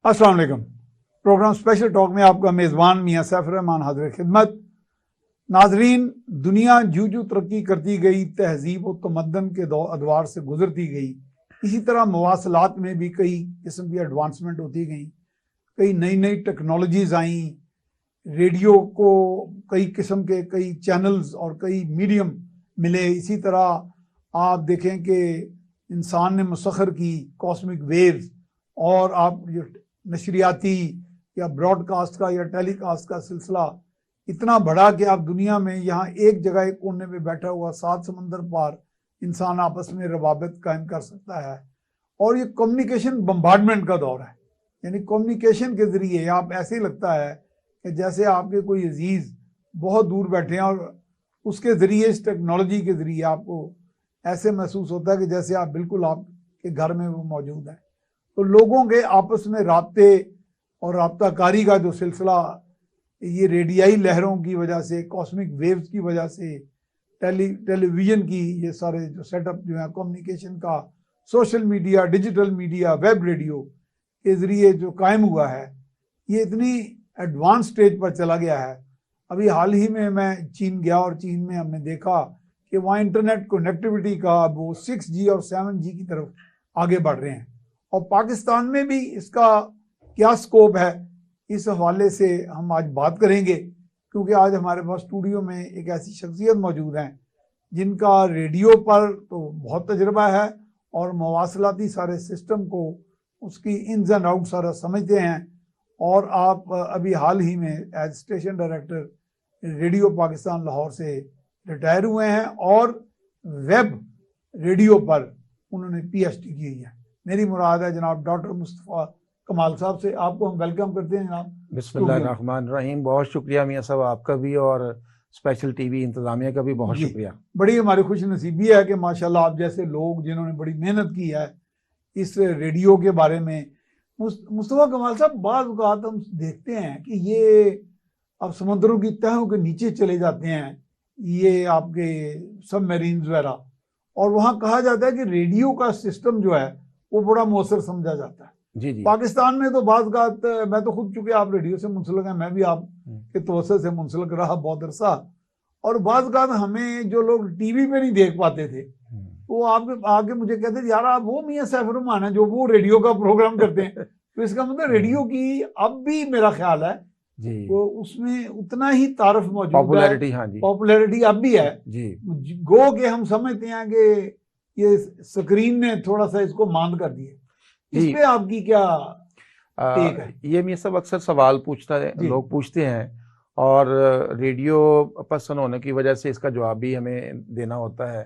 अस्सलाम वालेकुम। Programme special talk में आपका मेज़बान मियां सैफ रहमान हाजिर खिदमत। नाजरीन, दुनिया जू जू तरक्की करती गई, तहजीब और तमद्दन के अदवार से गुजरती गई, इसी तरह मवासलात में भी कई किस्म की एडवांसमेंट होती गई, कई नई नई टेक्नोलॉजीज़ आई, रेडियो को कई किस्म के कई चैनल्स और कई मीडियम मिले। इसी तरह आप देखें कि इंसान ने मुसख्खर की कॉस्मिक वेव्स, और आप जो नशरियाती या ब्रॉडकास्ट का या टेलीकास्ट का सिलसिला इतना बड़ा कि आप दुनिया में यहाँ एक जगह एक कोने पे बैठा हुआ 7 समंदर पार इंसान आपस में रवाबित कायम कर सकता है। और ये कम्युनिकेशन बम्बार्डमेंट का दौर है, यानी कम्युनिकेशन के ज़रिए आप ऐसे ही लगता है कि जैसे आपके कोई अजीज़ बहुत दूर बैठे हैं, और उसके ज़रिए, इस टेक्नोलॉजी के ज़रिए आपको ऐसे महसूस होता है कि जैसे आप बिल्कुल आपके घर में वो मौजूद है। तो लोगों के आपस में राब्ते और राब्ताकारी का जो सिलसिला, ये रेडियाई लहरों की वजह से, कॉस्मिक वेव्स की वजह से, टेलीविज़न की ये सारे जो सेटअप जो है कम्युनिकेशन का, social media, digital media, web radio के ज़रिए जो कायम हुआ है, ये इतनी एडवांस स्टेज पर चला गया है। अभी हाल ही में मैं चीन गया और चीन में हमने देखा कि वहाँ इंटरनेट कनेक्टिविटी का वो 6G और 7G की तरफ आगे बढ़ रहे हैं, और पाकिस्तान में भी इसका क्या स्कोप है, इस हवाले से हम आज बात करेंगे। क्योंकि आज हमारे पास स्टूडियो में एक ऐसी शख्सियत मौजूद हैं जिनका रेडियो पर तो बहुत तजुर्बा है और मवासलाती सारे सिस्टम को, उसकी इन्स एंड आउट सारा समझते हैं। और आप अभी हाल ही में as station director radio Pakistan Lahore से रिटायर हुए हैं, और वेब रेडियो पर उन्होंने PhD की हुई है। मेरी मुराद है जनाब डॉक्टर मुस्तफ़ा कमाल साहब से। आपको हम वेलकम करते हैं जनाब। बिस्मिल्लाहिर्रहमानिर्रहीम। बहुत शुक्रिया मियाँ साहब, आपका भी और स्पेशल टीवी इंतजामिया का भी बहुत शुक्रिया। बड़ी हमारी खुश नसीबी है कि माशाल्लाह आप जैसे लोग जिन्होंने बड़ी मेहनत की है इस रेडियो के बारे में। मुस्तफ़ा कमाल साहब, बाज़ औक़ात हम देखते हैं कि ये अब समुद्रों की तहों के नीचे चले जाते हैं, ये आपके सबमरीन्स वगैरह, और वहाँ कहा जाता है कि रेडियो का सिस्टम जो है वो बड़ा मौसर समझा जाता है। जी जी। पाकिस्तान में तो बाज़ औक़ात, मैं तो खुद, चूंकि आप रेडियो से मुंसलिक हैं, मैं भी आपके तवज्जो से मुंसलिक रहा बहुत अरसा, और बाज़ औक़ात हमें जो लोग टीवी पे नहीं देख पाते थे वो आपके आगे मुझे कहते थे, यार आप वो मियां सैफ रहमान है जो वो रेडियो का प्रोग्राम करते हैं। तो इसका मतलब रेडियो की अब भी मेरा ख्याल है जी, वो उसमें उतना ही तारफ मौजूद पॉपुलैरिटी, है। हाँ जी, पॉपुलैरिटी अब भी है जी। गो के हम समझते हैं कि ये स्क्रीन ने थोड़ा सा इसको मांद कर दिया। इस पे आपकी क्या टेक है? ये मियाँ साहब अक्सर सवाल लोग पूछते हैं, और रेडियो पसंद होने की वजह से इसका जवाब भी हमें देना होता है।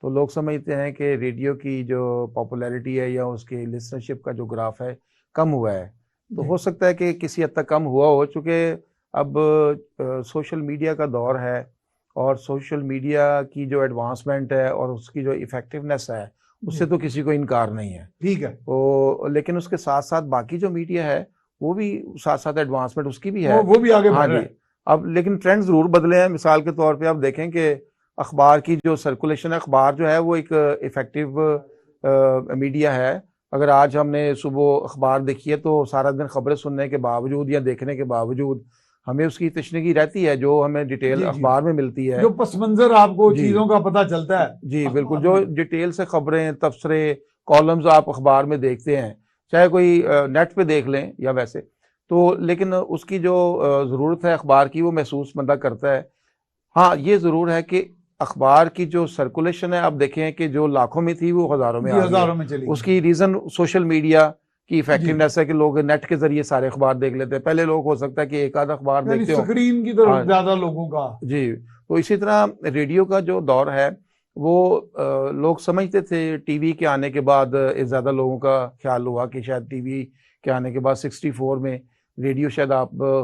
तो लोग समझते हैं कि रेडियो की जो पॉपुलैरिटी है या उसके लिसनरशिप का जो ग्राफ है कम हुआ है। तो हो सकता है कि किसी हद तक कम हुआ हो, चूँकि अब सोशल मीडिया का दौर है, और सोशल मीडिया की जो एडवांसमेंट है और उसकी जो इफ़ेक्टिवनेस है उससे तो किसी को इनकार नहीं है। ठीक है। तो लेकिन उसके साथ साथ बाकी जो मीडिया है वो भी साथ साथ एडवांसमेंट उसकी भी है, वो भी आगे हाँ बढ़ रहा जी। है। अब लेकिन ट्रेंड ज़रूर बदले हैं। मिसाल के तौर पे आप देखें कि अखबार की जो सर्कुलेशन है, अखबार जो है वो एक इफ़ेक्टिव मीडिया है। अगर आज हमने सुबह अखबार देखी है तो सारा दिन खबरें सुनने के बावजूद या देखने के बावजूद हमें उसकी तशनीगी रहती है, जो हमें डिटेल अखबार में मिलती है, जो पस मंजर आपको चीज़ों का पता चलता है। जी बिल्कुल, जो डिटेल से खबरें, तबसरे, कॉलम्स आप अखबार में देखते हैं, चाहे कोई नेट पे देख लें या वैसे, तो लेकिन उसकी जो ज़रूरत है अखबार की वो महसूस बंदा करता है। हाँ, ये ज़रूर है कि अखबार की जो सर्कुलेशन है, आप देखें कि जो लाखों में थी वो हज़ारों में आ गई। हज़ारों में चली। उसकी रीज़न सोशल मीडिया की इफेक्टिवनेस है कि लोग नेट के जरिए सारे अखबार देख लेते हैं। पहले लोग हो सकता है कि एक आध अखबार देखते हो, स्क्रीन की तरफ ज़्यादा लोगों का। जी। तो इसी तरह रेडियो का जो दौर है वो लोग समझते थे, टीवी के आने के बाद ज़्यादा लोगों का ख्याल हुआ कि शायद टीवी के आने के बाद 64 में रेडियो शायद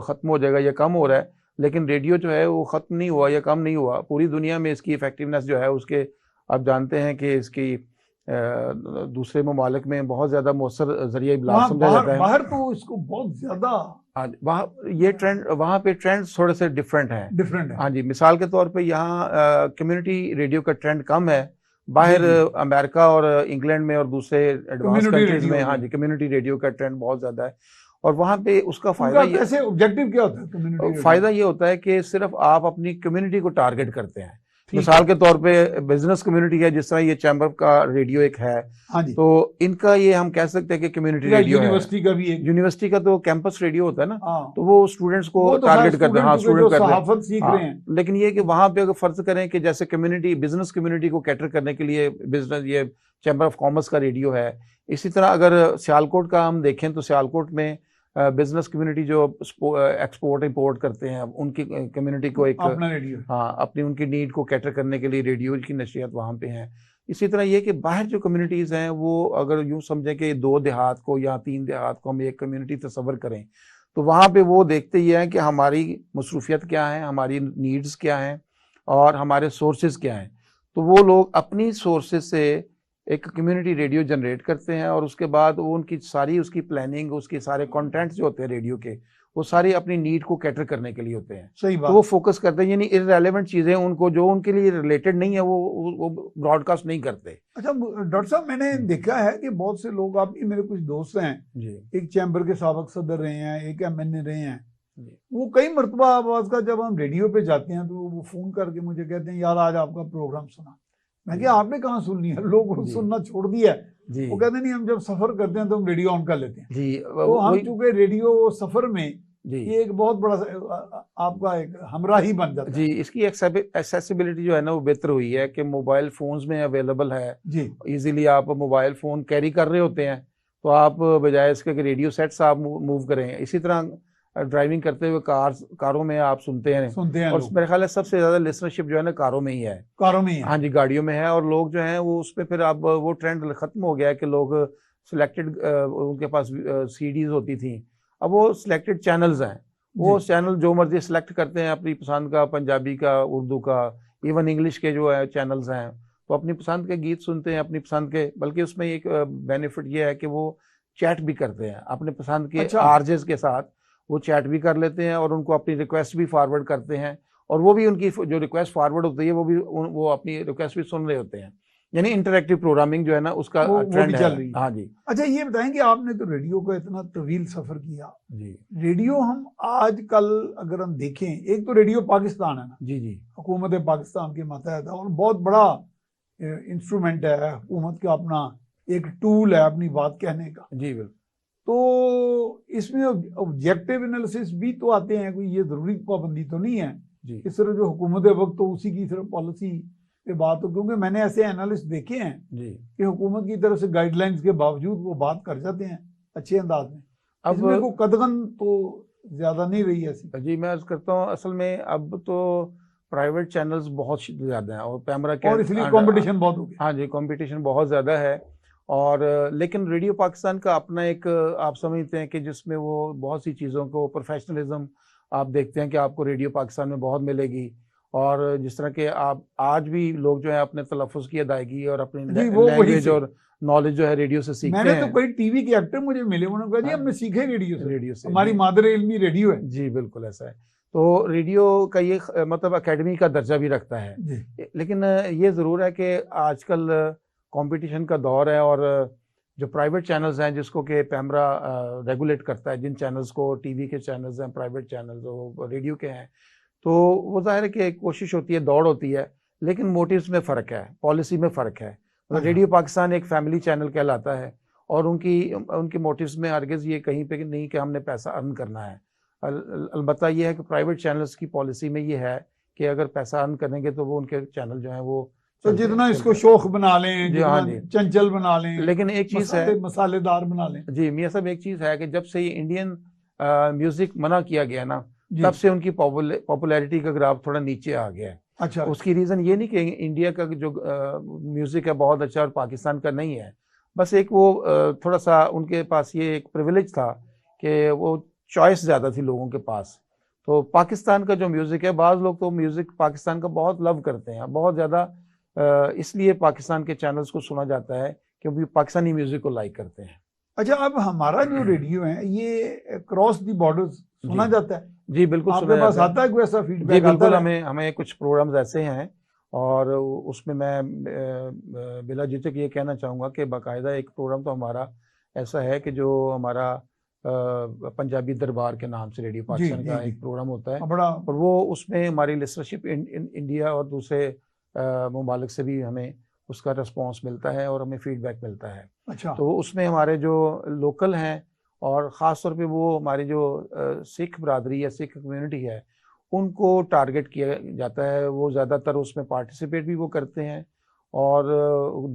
ख़त्म हो जाएगा या कम हो रहा है। लेकिन रेडियो जो है वो ख़त्म नहीं हुआ या कम नहीं हुआ। पूरी दुनिया में इसकी इफ़ेक्टिवनेस जो है उसके, आप जानते हैं कि इसकी दूसरे ममालिक में बहुत ज़्यादा मौसर ज़रिया इब्लाग समझा जाता है। बाहर तो इसको बहुत ज़्यादा, वहाँ ये ट्रेंड, वहाँ पे ट्रेंड थोड़े से डिफरेंट है। हाँ जी, मिसाल के तौर पे यहाँ कम्युनिटी रेडियो का ट्रेंड कम है। बाहर अमेरिका और इंग्लैंड में और दूसरे एडवांस कंट्रीज में, हाँ जी, कम्युनिटी रेडियो का ट्रेंड बहुत ज़्यादा है। और वहाँ पे उसका उनका कैसे ऑब्जेक्टिव क्या होता है कम्युनिटी? फायदा ये होता है कि सिर्फ आप अपनी कम्युनिटी को टारगेट करते हैं। मिसाल के तौर पे बिजनेस कम्युनिटी है, जिस तरह ये चैम्बर का रेडियो एक है, हाँ जी, तो इनका ये हम कह सकते हैं कि कम्युनिटी रेडियो है। यूनिवर्सिटी का भी एक, यूनिवर्सिटी का तो कैंपस रेडियो होता है ना, हाँ, तो वो स्टूडेंट्स को वो तो टारगेट करते हैं। हाँ, स्टूडेंट करते हैं, सहाफत सीख रहे हैं। लेकिन ये कि वहां पे अगर फर्ज करें कि जैसे कम्युनिटी बिजनेस कम्युनिटी को कैटर करने के लिए बिजनेस ये चैम्बर ऑफ कॉमर्स का रेडियो है। इसी तरह अगर सियालकोट का हम देखें तो सियालकोट में बिजनेस कम्युनिटी जो एक्सपोर्ट इंपोर्ट करते हैं, उनकी कम्युनिटी को एक अपना रेडियो, हाँ, अपनी उनकी नीड को कैटर करने के लिए रेडियो की नशियत वहाँ पे है। इसी तरह ये कि बाहर जो कम्युनिटीज़ हैं वो अगर यूँ समझें कि 2 देहात को या 3 देहात को हम एक कम्युनिटी तस्वर करें, तो वहाँ पे वो देखते ही हैं कि हमारी मसरूफियत क्या है, हमारी नीड्स क्या हैं और हमारे सोर्सेज क्या हैं। तो वो लोग अपनी सोर्सेज से एक कम्युनिटी रेडियो जनरेट करते हैं और उसके बाद वो उनकी सारी उसकी प्लानिंग, उसके सारे कंटेंट्स जो होते हैं रेडियो के, वो सारी अपनी नीड को कैटर करने के लिए होते हैं। सही तो बात। वो फोकस करते हैं, यानी इररेलेवेंट चीजें उनको जो उनके लिए रिलेटेड नहीं है वो ब्रॉडकास्ट नहीं करते। अच्छा डॉक्टर साहब, मैंने देखा है कि बहुत से लोग, आप भी मेरे कुछ दोस्त हैं जी एक चैम्बर के साबिक सदर रहे हैं, एक एमएनए रहे हैं, जी वो कई मरतबा आवाज का जब हम रेडियो पे जाते हैं तो वो फोन करके मुझे कहते हैं यार आज आपका प्रोग्राम सुना। मैं क्या आपने कहाँ सुननी है, लोग सुनना छोड़ दिया है। जी वो कहते नहीं, हम जब सफर करते हैं तो हम रेडियो ऑन कर लेते हैं। जी तो हम चूंकि रेडियो सफर में जी ये एक बहुत बड़ा आपका एक हमराही बन जाता जी, इसकी एक्सेसिबिलिटी जो है ना वो बेहतर हुई है कि मोबाइल फोन्स में अवेलेबल है जी। इजीली। आप मोबाइल फोन कैरी कर रहे होते हैं तो आप बजाय इसके कि रेडियो सेट्स आप मूव करें, इसी तरह ड्राइविंग करते हुए कारों में आप सुनते हैं और लोग। मेरे ख्याल है सबसे ज्यादा लिसनरशिप जो है ना कारों में ही है। कारों में ही है। हाँ जी, गाड़ियों में है। और लोग जो हैं वो उस पर फिर अब वो ट्रेंड खत्म हो गया है कि लोग सिलेक्टेड उनके पास सीडीज होती थी, अब वो सिलेक्टेड चैनल्स हैं, वो चैनल जो मर्जी सिलेक्ट करते हैं अपनी पसंद का, पंजाबी का, उर्दू का, इवन इंग्लिश के जो है चैनल्स हैं, तो अपनी पसंद के गीत सुनते हैं अपनी पसंद के। बल्कि उसमें एक बेनिफिट ये है कि वो चैट भी करते हैं अपने पसंद के आरजेस के साथ, वो चैट भी कर लेते हैं और उनको अपनी रिक्वेस्ट भी फॉरवर्ड करते हैं और वो भी उनकी जो रिक्वेस्ट फॉरवर्ड होती है वो अपनी रिक्वेस्ट भी सुन रहे होते हैं। यानी इंटरैक्टिव प्रोग्रामिंग जो है ना उसका ट्रेंड चल रही है। हाँ जी। अच्छा ये बताएं कि आपने तो रेडियो का इतना तवील सफर किया जी, रेडियो हम आजकल अगर हम देखें, एक तो रेडियो पाकिस्तान है ना, जी जी, हुकूमत पाकिस्तान के मातहत है और बहुत बड़ा इंस्ट्रूमेंट है हुकूमत का, अपना एक टूल है अपनी बात कहने का। जी बिल्कुल। तो इसमें ऑब्जेक्टिव एनालिसिस भी तो आते हैं, कोई ये जरूरी पाबंदी तो नहीं है जी इस तरह जो हुकूमत वक्त तो उसी की तरफ पॉलिसी पे बात हो, क्योंकि मैंने ऐसे एनालिस्ट देखे हैं जी, कि हुकूमत की तरफ से गाइडलाइंस के बावजूद वो बात कर जाते हैं अच्छे अंदाज में। अब इसमें को कदगन तो ज्यादा नहीं रही ऐसी। जी मैं अर्ज करता हूँ, असल में अब तो प्राइवेट चैनल्स बहुत ज्यादा हैं और पैमरा के और इसलिए कंपटीशन बहुत हो गया। हाँ जी, कंपटीशन बहुत ज्यादा है। और लेकिन रेडियो पाकिस्तान का अपना एक आप समझते हैं कि जिसमें वो बहुत सी चीज़ों को प्रोफेशनलिज्म आप देखते हैं कि आपको रेडियो पाकिस्तान में बहुत मिलेगी। और जिस तरह के आप आज भी लोग जो है अपने तलफ़ुज़ की अदायगी और अपनी लैंग्वेज और नॉलेज जो है रेडियो से सीखते हैं। मैंने तो कई टीवी के एक्टर मुझे मिले, उन्होंने कहा जी हमने सीखे रेडियो से, हमारी मादरे इल्मी रेडियो है। जी बिल्कुल ऐसा है। तो रेडियो का ये मतलब अकेडमी का दर्जा भी रखता है। लेकिन ये ज़रूर है कि आजकल कंपटीशन का दौर है और जो प्राइवेट चैनल्स हैं जिसको कि पैमरा रेगुलेट करता है, जिन चैनल्स को, टीवी के चैनल्स हैं, प्राइवेट चैनल्स वो रेडियो के हैं, तो वो जाहिर है कि कोशिश होती है, दौड़ होती है, लेकिन मोटिव्स में फ़र्क है, पॉलिसी में फ़र्क है। मतलब रेडियो पाकिस्तान एक फैमिली चैनल कहलाता है और उनकी मोटिव्स में हरगिज़ ये कहीं पे नहीं कि हमने पैसा अर्न करना है। अलबत्ता ये है कि प्राइवेट चैनल्स की पॉलिसी में ये है कि अगर पैसा अर्न करेंगे तो वो उनके चैनल जो है वो तो जितना इसको शौक बना लें, हाँ जितना चंचल बना लें, लेकिन एक चीज़ है, मसालेदार बना लें। जी मियां साहब, एक चीज़ है कि जब से ये इंडियन म्यूजिक मना किया गया ना, तब से उनकी पॉपुलैरिटी का ग्राफ थोड़ा नीचे आ गया है। अच्छा, उसकी रीज़न ये नहीं कि इंडिया का जो म्यूजिक है बहुत अच्छा और पाकिस्तान का नहीं है, बस एक वो थोड़ा सा उनके पास ये एक प्रिविलेज था कि वो चॉइस ज़्यादा थी लोगों के पास। तो पाकिस्तान का जो म्यूज़िक है, बाज़ लोग तो म्यूज़िक पाकिस्तान का बहुत लव करते हैं, बहुत ज़्यादा, इसलिए पाकिस्तान के चैनल्स को सुना जाता है क्योंकि पाकिस्तानी म्यूज़िक को लाइक करते हैं। अच्छा, अब हमारा जो रेडियो है ये क्रॉस दी बॉर्डर्स सुना जाता है? जी बिल्कुल, आपके पास आता है कोई ऐसा फीडबैक? जी बिल्कुल, हमें कुछ प्रोग्राम्स ऐसे हैं और उसमें मैं बिला झिझक ये कहना चाहूँगा कि बाकायदा एक प्रोग्राम तो हमारा ऐसा है कि जो हमारा पंजाबी दरबार के नाम से रेडियो पाकिस्तान का एक प्रोग्राम होता है बड़ा, और वो उसमें हमारी लिसनरशिप इंडिया और दूसरे ममालिक से भी हमें उसका रिस्पॉन्स मिलता है और हमें फीडबैक मिलता है। अच्छा, तो उसमें हमारे जो लोकल हैं और ख़ास तौर पे वो हमारी जो सिख बरादरी या सिख कम्युनिटी है उनको टारगेट किया जाता है। वो ज़्यादातर उसमें पार्टिसिपेट भी वो करते हैं और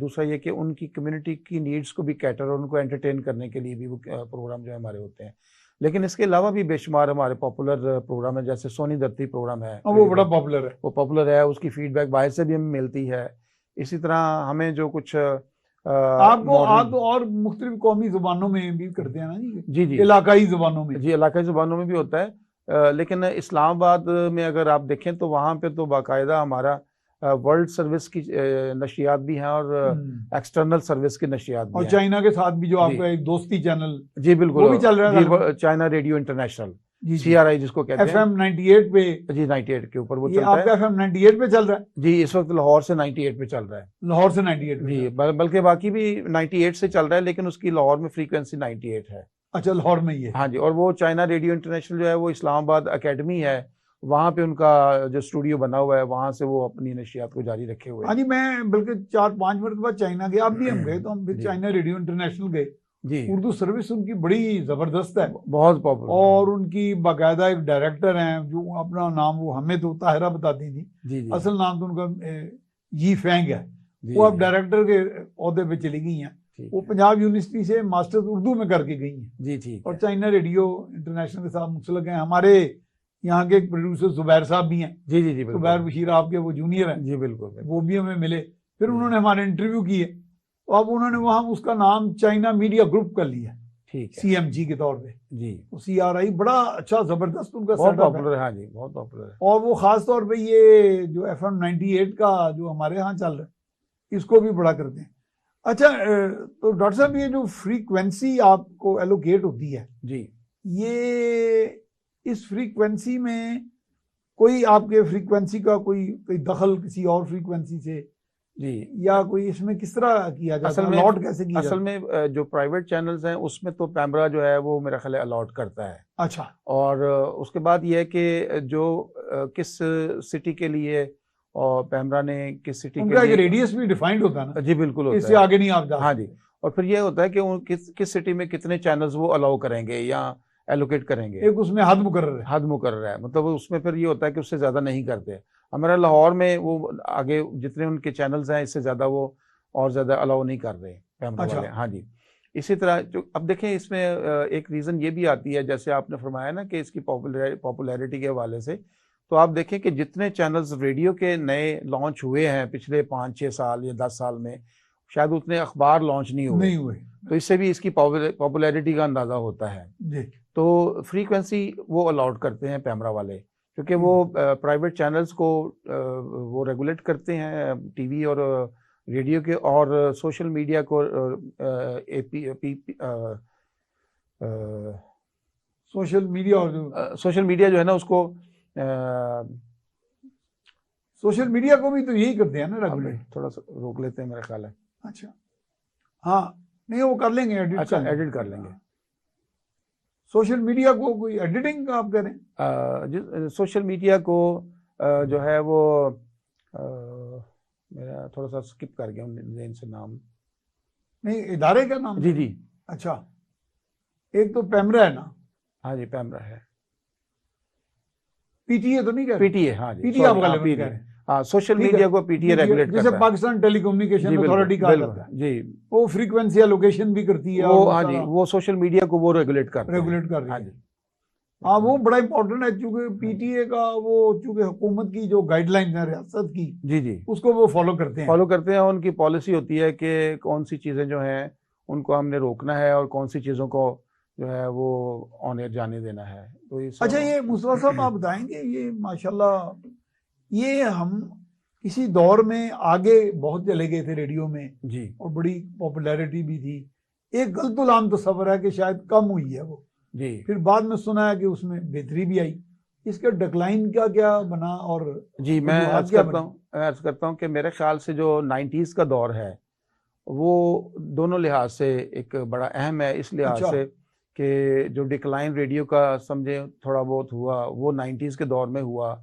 दूसरा ये कि उनकी कम्युनिटी की नीड्स को भी कैटर और उनको एंटरटेन करने के लिए भी वो प्रोग्राम जो है हमारे होते हैं। लेकिन इसके अलावा भी बेशुमार हमारे पॉपुलर प्रोग्राम है, जैसे सोनी धरती प्रोग्राम है, वो बड़ा पॉपुलर है। वो पॉपुलर है, उसकी फीडबैक बाहर से भी हमें मिलती है। इसी तरह हमें जो कुछ आप और मुख्तलिफ कौमी जुबानों में भी करते हैं ना जी जी, इलाकाई जुबानों में? जी, इलाकाई जुबानों में भी होता है। लेकिन इस्लामाबाद में अगर आप देखें तो वहाँ पे तो बाकायदा हमारा वर्ल्ड सर्विस की नशियात भी हैं और एक्सटर्नल सर्विस की नशियात भी और हैं। चाइना के साथ भी जो आपका एक दोस्ती चैनल, जी बिल्कुल, वो भी चल रहा है जी, चाइना रेडियो इंटरनेशनल, जी, CRI जिसको कहते हैं, FM 98 पे, जी 98 के ऊपर वो ये चलता आपका है। FM 98 पे चल रहा है? जी, इस वक्त लाहौर से 98 पे चल रहा है। लाहौर से 98 पे? जी, बल्कि बाकी भी 98 से चल रहा है, लेकिन उसकी लाहौर में फ्रीक्वेंसी 98 है। अच्छा, लाहौर में ही है? हाँ जी, और वो चाइना रेडियो इंटरनेशनल जो है वो इस्लामाबाद अकेडमी है, वहाँ पे उनका जो स्टूडियो बना हुआ है, वहाँ से वो अपनी नशियात को जारी रखे हुए हाँ जी, मैं बल्कि 4-5 मिनट बाद चाइना गया, अब भी हम गए तो हम फिर चाइना रेडियो इंटरनेशनल गए जी। उर्दू सर्विस उनकी बड़ी जबरदस्त है, बहुत पॉपुलर, और उनकी बाकायदा एक डायरेक्टर हैं जो अपना नाम वो हमें तो ताहिरा बताती थी, जी, असल नाम तो उनका जी फैंग है, वो अब डायरेक्टर के ओहदे पे चली गई हैं। वो पंजाब यूनिवर्सिटी से मास्टर्स उर्दू में करके गई हैं जी, ठीक, और चाइना रेडियो इंटरनेशनल के साथ मुंसलिक हैं। हमारे यहाँ के एक प्रोड्यूसर जुबैर साहब भी हैं, जी जी जी, जुबैर बशीर आपके वो जूनियर हैं जी, बिल्कुल, वो भी हमें मिले, फिर उन्होंने हमारे इंटरव्यू किए, तो अब उन्होंने वहाँ उसका नाम चाइना मीडिया ग्रुप कर लिया, ठीक है, CMG के तौर पे जी। CRI बड़ा अच्छा जबरदस्त उनका बहुत सेटअप पॉपुलर है, हाँ जी, बहुत पॉपुलर है। और वो खास तौर पे ये जो FM 98 का जो हमारे यहाँ चल रहा है इसको भी बड़ा करते हैं। अच्छा, तो डॉक्टर साहब ये जो फ्रीक्वेंसी आपको एलोकेट होती है जी, ये इस फ्रीक्वेंसी में कोई आपके फ्रीक्वेंसी का कोई दखल किसी और फ्रीक्वेंसी से जी, या कोई इसमें किस तरह किया जाता है, अलॉट कैसे किया असल में जो प्राइवेट चैनल्स हैं उसमें तो पैमरा जो है वो मेरा ख्याल है अलॉट करता है। अच्छा, और उसके बाद ये है कि जो किस सिटी के लिए और पैमरा ने किस सिटी उनका के एक लिए रेडियस भी डिफाइंड होता है ना? जी बिल्कुल होता इससे है, आगे नहीं आप जा हाँ जी। और फिर ये होता है कि वो किस सिटी में कितने चैनल्स वो अलाउ करेंगे या एलोकेट करेंगे, एक उसमें हद मुकर्रर है, हद मुकर्रर है, मतलब उसमें फिर ये होता है कि उससे ज़्यादा नहीं करते। हमारा लाहौर में वो आगे जितने उनके चैनल्स हैं इससे ज़्यादा वो और ज़्यादा अलाउ नहीं कर रहे पैमरा वाले, हाँ जी। इसी तरह जो अब देखें इसमें एक रीज़न ये भी आती है, जैसे आपने फरमाया ना कि इसकी पॉपुलैरिटी के हवाले से, तो आप देखें कि जितने चैनल्स रेडियो के नए लॉन्च हुए हैं पिछले 5-6 साल या 10 साल में, शायद उतने अखबार लॉन्च नहीं हुए, तो इससे भी इसकी पॉपुलैरिटी का अंदाज़ा होता है जी। तो फ्रीक्वेंसी वो अलाउड करते हैं पैमरा वाले, क्योंकि वो प्राइवेट चैनल्स को वो रेगुलेट करते हैं, टीवी और रेडियो के, और सोशल मीडिया को सोशल मीडिया और जो सोशल मीडिया जो है ना उसको सोशल मीडिया को भी तो यही करते हैं ना रेगुलेट। थोड़ा सा रोक लेते हैं मेरा ख्याल है। अच्छा, हाँ, नहीं वो कर लेंगे, एडिट अच्छा, एडिट कर लेंगे। सोशल मीडिया को कोई एडिटिंग आप करें? सोशल मीडिया को जो है वो मेरा थोड़ा सा स्किप कर गया जेन से नाम, नहीं इदारे का नाम? जी जी, अच्छा, एक तो पैमरा है ना? हाँ जी, पैमरा है। PTA तो नहीं कह रहे? PTA, हाँ जी, PTA आप गलत कह रहे हैं। हाँ, सोशल मीडिया को PTA रेगुलेट करता है, जैसे पाकिस्तान टेलीकम्युनिकेशन अथॉरिटी का करता है जी, वो फ्रीक्वेंसी एलोकेशन भी करती है, वो हाँ जी, वो सोशल मीडिया को वो रेगुलेट कर रही है। हाँ जी, हाँ, वो बड़ा इंपॉर्टेंट है, चूंकि PTA का वो चूंकि हुकूमत की जो गाइडलाइंस है रियासत की, जी जी, उसको वो फॉलो करते हैं। उनकी पॉलिसी होती है कि कौन सी चीज़ें जो हैं उनको हमने रोकना है और कौन सी चीज़ों को जो है वो ऑन एयर जाने देना है। तो अच्छा, ये मुस्तफा साहब आप बताएंगे, ये माशाल्लाह ये हम किसी दौर में आगे बहुत चले गए थे रेडियो में जी, और बड़ी पॉपुलैरिटी भी थी, एक गलतुलाम तस्वर है कि शायद कम हुई है वो जी, फिर बाद में सुना है कि उसमें बेहतरी भी आई, इसका डिक्लाइन का क्या बना? और जी, मैं अर्ज करता हूँ कि मेरे ख्याल से जो 90s का दौर है वो दोनों लिहाज से एक बड़ा अहम है, इस लिहाज अच्छा। से कि जो डिक्लाइन रेडियो का समझे थोड़ा बहुत हुआ वो 90s के दौर में हुआ,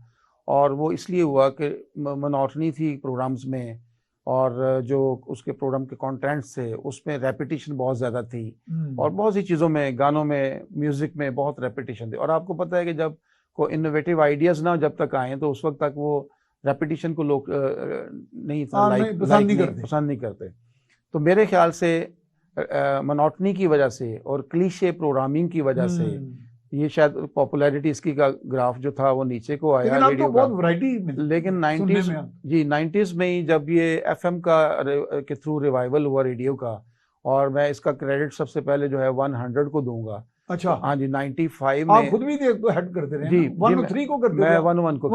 और वो इसलिए हुआ कि मोनोटनी थी प्रोग्राम्स में, और जो उसके प्रोग्राम के कंटेंट्स थे उसमें रेपिटेशन बहुत ज़्यादा थी, और बहुत सी चीज़ों में, गानों में, म्यूज़िक में बहुत रेपिटेशन थी। और आपको पता है कि जब कोई इनोवेटिव आइडियाज़ ना जब तक आए तो उस वक्त तक वो रेपिटेशन को लोग नहीं पसंद नहीं करते। तो मेरे ख्याल से मोनोटनी की वजह से और क्लीशे प्रोग्रामिंग की वजह से ये शायद पॉपुलैरिटी इसकी का ग्राफ जो था वो नीचे को आया। लेकिन रेडियो तो बहुत वैरायटी लेकिन 90s में ही जब ये एफएम के थ्रू रिवाइवल हुआ रेडियो का, और मैं इसका क्रेडिट सबसे पहले जो है 100 को दूंगा। अच्छा, हाँ जी, 95 में आप खुद भी तो हेड करते रहे जी, 103 को करते मैं 101 को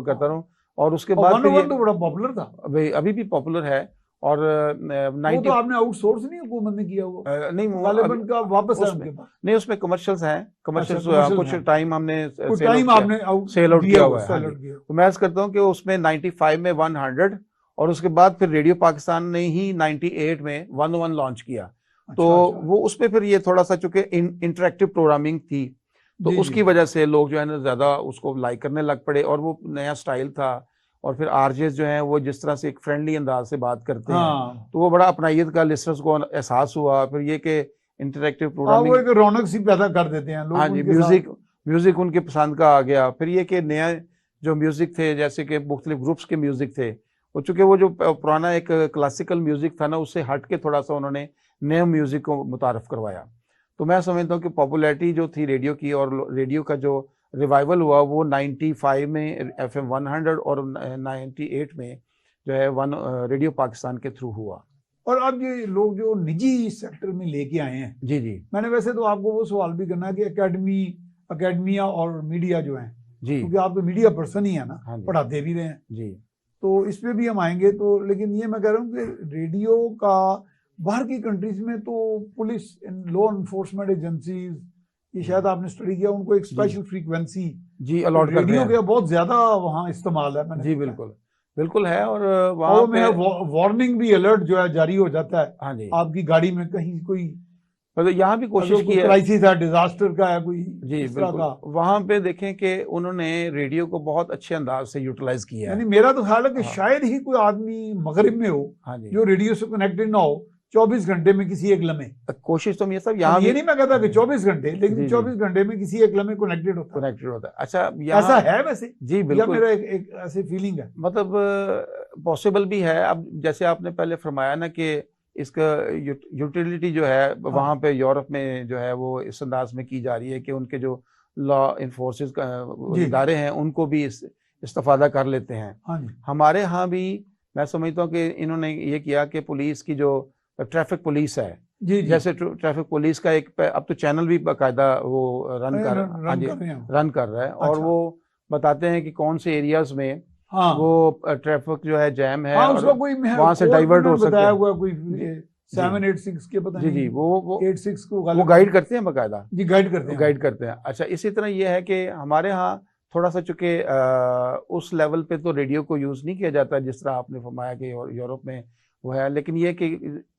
करता रहा हूँ, और उसके बाद 101 तो बड़ा पॉपुलर था, अभी भी पॉपुलर है। और वो तो आपने आउटसोर्स नहीं हुकूमत ने किया वो नहीं, गालिबन का वापस है उनके पास नहीं, उसमें कमर्शियल्स हैं, कमर्शियल्स कुछ टाइम हमने सेल आउट किया हुआ है। तो मैं करता हूँ कि उसमें 95 में 100, और उसके बाद फिर रेडियो पाकिस्तान ने ही 98 में 101 लॉन्च किया। तो वो उसमें फिर ये थोड़ा सा चूंकि इंटरेक्टिव प्रोग्रामिंग थी तो उसकी वजह से लोग जो है ना ज्यादा उसको लाइक करने लग पड़े, और वो नया स्टाइल था। और फिर आरजेस जो हैं वो जिस तरह से एक फ्रेंडली अंदाज से बात करते हैं, तो वो बड़ा अपनाइयत का लिसनर्स को एहसास हुआ। फिर ये कि इंटरेक्टिव प्रोग्रामिंग, वो एक रौनक सी पैदा कर देते हैं लोग। हाँ जी, म्यूजिक उनके पसंद का आ गया। फिर ये कि नया जो म्यूजिक थे, जैसे कि मुख्तलिफ ग्रुप्स के म्यूजिक थे, वो चूंकि वो जो पुराना एक क्लासिकल म्यूजिक था ना, उससे हट के थोड़ा सा उन्होंने नए म्यूजिक को मुतारफ करवाया। तो मैं समझता हूँ कि पॉपुलैरिटी जो थी रेडियो की, और रेडियो का जो रिवाइवल हुआ वो 95 में FM 100 और 98 में जो है रेडियो पाकिस्तान के थ्रू हुआ। और अब ये लोग जो निजी सेक्टर में लेके आए हैं, जी जी, मैंने वैसे तो आपको वो सवाल भी करना है कि अकेडमिया और मीडिया जो है जी, क्योंकि आप तो मीडिया पर्सन ही है ना, पढ़ाते भी रहे हैं जी, तो इस पे भी हम आएंगे। तो लेकिन ये मैं कह रहा हूँ कि रेडियो का बाहर की कंट्रीज में तो पुलिस, लॉ एनफोर्समेंट एजेंसीज, ये शायद आपने स्टडी किया, उनको एक स्पेशल फ्रीक्वेंसी जी अलॉट करते हैं। रेडियो का बहुत ज्यादा वहाँ इस्तेमाल है मैंने जी, बिल्कुल है। और वहाँ पे वार्निंग भी, अलर्ट जो है जारी हो जाता है। हाँ जी, आपकी गाड़ी में कहीं कोई मतलब यहाँ भी कोशिश की है, क्राइसिस है, डिजास्टर का है कोई जी बिल्कुल, वहाँ पे देखें कि उन्होंने रेडियो को बहुत अच्छे अंदाज से यूटिलाइज किया है। यानी मेरा तो ख्याल है कि शायद ही कोई आदमी मगरिब में हो जो रेडियो से कनेक्टेड ना हो 24 घंटे में किसी एक लम्हे। कोशिश तो ये सब यहाँ ये नहीं मैं कहता कि 24 घंटे, लेकिन 24 घंटे में किसी एक लम्हे कनेक्टेड होता है। अच्छा, ऐसा है वैसे जी बिल्कुल, मेरा एक ऐसी फीलिंग है, मतलब पॉसिबल भी है। अब जैसे आपने पहले फरमाया ना कि इसका यूटिलिटी जो है वहाँ पे यूरोप में जो है वो इस अंदाज में की जा रही है कि उनके जो लॉ इन्फोर्सेस इदारे हैं उनको भी इस्तेफादा कर लेते हैं। हमारे यहाँ भी मैं समझता हूँ कि इन्होंने ये किया कि पुलिस की जो ट्रैफिक पुलिस है जी, जैसे ट्रैफिक पुलिस का एक अब तो चैनल भी बाकायदा वो रन कर रहा है। और वो बताते हैं कि कौन से एरियाज में वो ट्रैफिक जो है जैम है, उसका कोई वहां से डाइवर्ट हो सकता है। कोई 786 के पता जी, वो 86 को वो गाइड करते हैं बाकायदा जी, गाइड करते हैं। अच्छा, इसी तरह ये है कि हमारे यहाँ थोड़ा सा चूंकि उस लेवल पे तो रेडियो को यूज नहीं किया जाता जिस तरह आपने फरमाया कि यूरोप में वो है, लेकिन ये कि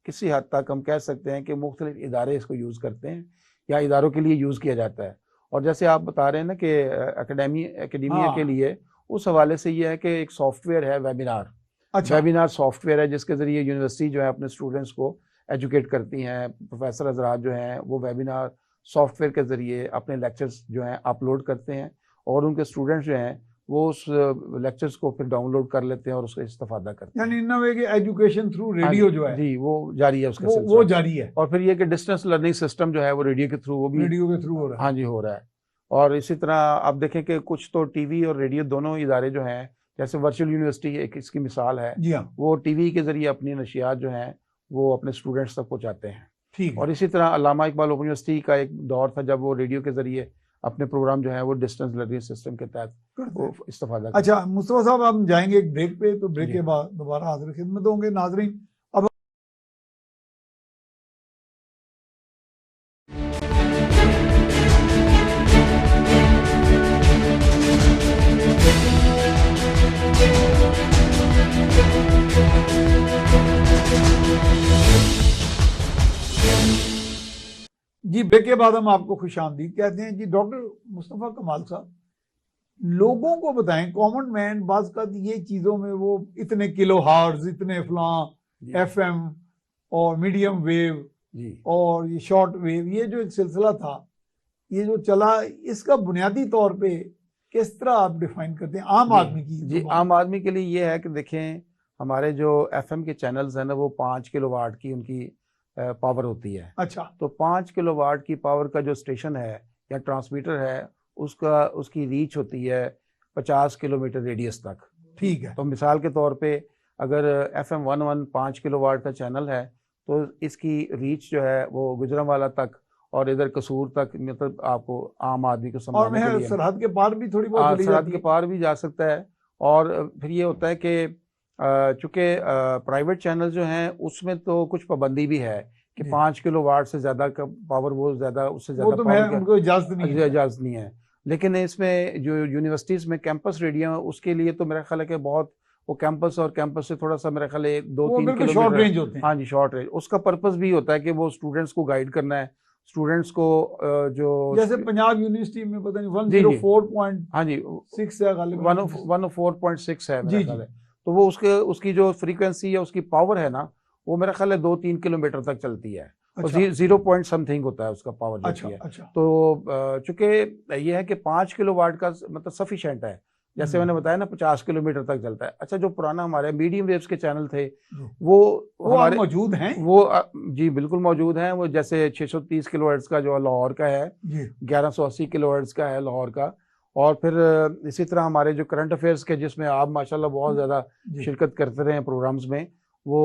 किसी हद तक हम कह सकते हैं कि मुख्तलिफ इदारे इसको यूज़ करते हैं या इदारों के लिए यूज़ किया जाता है। और जैसे आप बता रहे हैं ना कि एकेडमिया के लिए, उस हवाले से ये है कि एक सॉफ्टवेयर है वेबिनार। अच्छा, वेबिनार सॉफ्टवेयर है जिसके ज़रिए यूनिवर्सिटी जो है अपने स्टूडेंट्स को एजुकेट करती हैं। प्रोफेसर हजरात जो हैं वो वेबिनार सॉफ्टवेयर के ज़रिए अपने लेक्चर्स जो हैं अपलोड करते हैं, और उनके स्टूडेंट्स जो हैं वो उस लेक्चर्स को फिर डाउनलोड कर लेते हैं और उसका इस्तेफादा करते हैं। यानी इन वे कि एजुकेशन थ्रू रेडियो जो है जी वो जारी है, उसका वो जारी है। और फिर ये कि डिस्टेंस लर्निंग सिस्टम जो है वो रेडियो के थ्रू हो रहा है। हाँ जी, हो रहा है। और इसी तरह आप देखें कि कुछ तो टीवी और रेडियो दोनों इदारे जो हैं, जैसे वर्चुअल यूनिवर्सिटी एक इसकी मिसाल है जी, हाँ, वो टीवी के जरिए अपनी नशियात जो हैं वो अपने स्टूडेंट्स तक पहुँचाते हैं। ठीक। और इसी तरह अल्लामा इकबाल ओपन यूनिवर्सिटी का एक दौर था जब वो रेडियो के जरिए अपने प्रोग्राम जो है वो डिस्टेंस लर्निंग सिस्टम के तहत इस्तेफादा। अच्छा मुस्तफा साहब, हम जाएंगे एक ब्रेक पे, तो ब्रेक के बाद दोबारा हाजिर खिदमत होंगे। नाजरीन, अब जी जी ब्रेक के बाद हम आपको खुशामदीद कहते हैं। जी डॉक्टर मुस्तफ़ा कमाल साहब, लोगों को बताएं, कॉमन मैन बाज़ का ये चीज़ों में वो इतने किलो हार्ट्ज, इतने फलां एफएम और मीडियम वेव जी और ये शॉर्ट वेव, ये जो एक सिलसिला था, ये जो चला, इसका बुनियादी तौर पे किस तरह आप डिफाइन करते हैं आम आदमी की? जी, आम आदमी के लिए ये है कि देखें, हमारे जो एफएम के चैनल्स हैं ना, वो 5 किलोवाट की उनकी पावर होती है। अच्छा, तो 5 किलोवाट की पावर का जो स्टेशन है या ट्रांसमीटर है, उसकी रीच होती है 50 किलोमीटर रेडियस तक। ठीक है। तो मिसाल के तौर पे अगर FM 11 5 किलोवाट का चैनल है, तो इसकी रीच जो है वो गुजरांवाला तक और इधर कसूर तक, मतलब आपको आम आदमी को और समझाने के मैं लिए सरहद के पार भी थोड़ी बहुत चली सरहद जाती के है। पार भी जा सकता है। और फिर ये होता है कि चूंकि प्राइवेट चैनल जो हैं उसमें तो कुछ पाबंदी भी है कि जी। 5 किलोवाट से ज़्यादा का पावर, वो ज़्यादा, उससे वो ज़्यादा तो पावर उनको इजाजत नहीं है। इजाज़त नहीं है। लेकिन इसमें जो यूनिवर्सिटीज़ में कैंपस रेडियो है, उसके लिए तो मेरा ख्याल है कि बहुत, वो कैंपस और कैंपस से थोड़ा सा मेरा ख्याल है 2-3 बिल्कुल शॉर्ट किलोमीटर। रेंज होते हैं। हाँ जी, शॉर्ट रेंज। उसका पर्पस भी होता है कि वो स्टूडेंट्स को गाइड करना है, स्टूडेंट्स को जो जैसे पंजाब यूनिवर्सिटी में पता नहीं जी जी 104.6 हाँ जी, है गालिबन। 104.6 है मेरा जी ख्याल जी। है। तो वो उसकी जो फ्रीक्वेंसी या उसकी पावर है ना, वो मेरा ख्याल है 2-3 किलोमीटर तक चलती है। और अच्छा 0 पॉइंट समथिंग होता है उसका पावर जो अच्छा है। अच्छा। तो चूंकि ये है कि 5 किलोवाट का मतलब सफिशिएंट है, जैसे मैंने बताया ना 50 किलोमीटर तक चलता है। अच्छा, जो पुराना हमारे मीडियम वेव्स के चैनल थे, वो वो हमारे मौजूद हैं। वो जी बिल्कुल मौजूद हैं। वो जैसे 630 किलोहर्ट्ज का जो लाहौर का है, जी 1180 किलोहर्ट्ज का है लाहौर का। और फिर इसी तरह हमारे जो करंट अफेयर्स के, जिसमें आप माशाल्लाह बहुत ज़्यादा जी शिरकत करते रहे हैं प्रोग्राम्स में, वो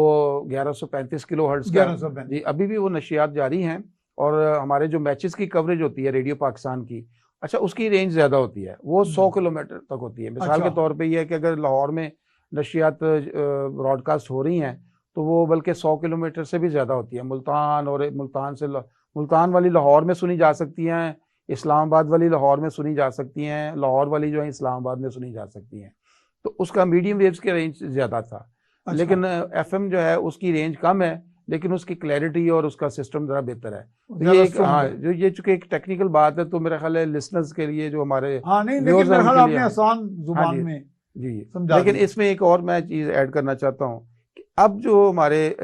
1135 किलोहर्ट्ज का 1135। जी, अभी भी वो नशियात जारी हैं। और हमारे जो मैचेस की कवरेज होती है रेडियो पाकिस्तान की, अच्छा, उसकी रेंज ज़्यादा होती है, वो 100 किलोमीटर तक होती है। मिसाल के अच्छा तौर पे ये है कि अगर लाहौर में नशियात ब्रॉडकास्ट हो रही हैं, तो वो बल्कि 100 किलोमीटर से भी ज़्यादा होती है। मुल्तान, और मुल्तान वाली लाहौर में सुनी जा सकती हैं, इस्लामाबाद वाली लाहौर में सुनी जा सकती हैं, लाहौर वाली जो है इस्लामाबाद में सुनी जा सकती हैं। तो उसका मीडियम वेव्स की रेंज ज़्यादा था। अच्छा। लेकिन एफएम जो है उसकी रेंज कम है, लेकिन उसकी क्लैरिटी और उसका सिस्टम ज़रा बेहतर है। तो ज्यादा ये एक, strong हाँ, है। जो ये चूंकि एक टेक्निकल बात है, तो मेरा ख्याल है लिसनर्स के लिए, जो हमारे हाँ नहीं, लेकिन viewers हैं, मेरे ख्याल उनके लिए, आपने आसान हाँ जुबान जी में जी। समझा लेकिन दिया। इसमें एक और मैं चीज़ ऐड करना चाहता हूँ कि अब जो हमारे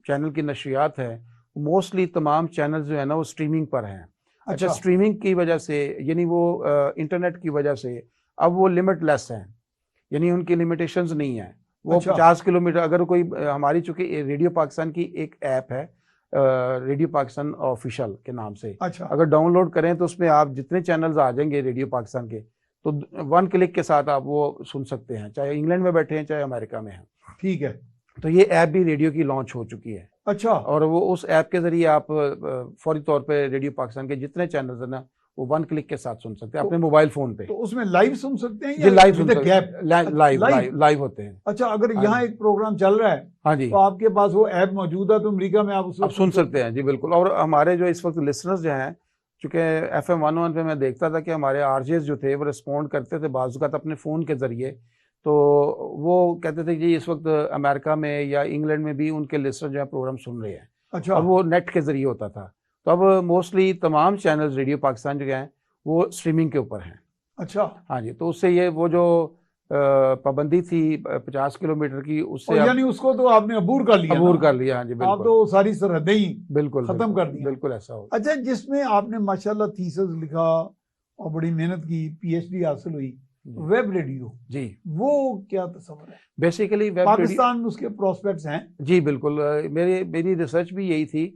चैनल की नशरियात है, मोस्टली तमाम चैनल जो है ना, वो स्ट्रीमिंग पर हैं। अच्छा, अच्छा स्ट्रीमिंग की वजह से, यानी वो इंटरनेट की वजह से अब वो लिमिटलेस हैं, यानी उनकी लिमिटेशंस नहीं है। वो अच्छा 50 किलोमीटर, अगर कोई हमारी, चूंकि रेडियो पाकिस्तान की एक ऐप है, रेडियो पाकिस्तान ऑफिशियल के नाम से, अच्छा। अगर डाउनलोड करें तो उसमें आप जितने चैनल्स आ जाएंगे रेडियो पाकिस्तान के, तो 1 क्लिक के साथ आप वो सुन सकते हैं, चाहे इंग्लैंड में बैठे हैं चाहे अमेरिका में हैं। ठीक है। तो ये ऐप भी रेडियो की लॉन्च हो चुकी है, अच्छा और वो उस ऐप के जरिए आप फौरी तौर पे रेडियो पाकिस्तान के जितने चैनल्स हैं ना, वो 1 क्लिक के साथ सुन सकते हैं अपने मोबाइल फोन पे। तो उसमें लाइव सुन सकते हैं जी, या लाइव सुन विद सकते गैप? हैं, लाइव होते हैं। अच्छा, अगर हाँ यहाँ जी, एक प्रोग्राम चल रहा है हाँ जी, तो आपके पास वो ऐप मौजूद है, तो अमेरिका में आप उसको आप सुन सकते हैं जी, बिल्कुल। और हमारे जो इस वक्त लिसनर्स जो हैं, चूंकि FM 11 पे मैं देखता था कि हमारे आरजेस जो थे वो रिस्पॉन्ड करते थे बाज़-औक़ात अपने फ़ोन के ज़रिए, तो वो कहते थे कि इस वक्त अमेरिका में या इंग्लैंड में भी उनके लिसनर जो है प्रोग्राम सुन रहे हैं, अच्छा और वो नेट के ज़रिए होता था। तो अब मोस्टली तमाम चैनल्स रेडियो पाकिस्तान जो हैं वो स्ट्रीमिंग के ऊपर हैं। अच्छा। हाँ जी, तो उससे ये वो जो पाबंदी थी 50 किलोमीटर की, उससे और अब यानी उसको तो आपने अबूर कर लिया अबूर ना? कर लिया। हाँ जी, आप बिल्कुल तो सारी सरहदें ही बिल्कुल खत्म बिल्कुल कर दी। बिल्कुल ऐसा हो। अच्छा, जिसमें आपने माशाल्लाह थीसिस लिखा और बड़ी मेहनत की, PhD हासिल हुई, वेब रेडियो, जी, वो क्या तस्वर है? बेसिकली वेब रेडियो, पाकिस्तान में उसके प्रोस्पेक्ट्स हैं? जी बिल्कुल। मेरी रिसर्च भी यही थी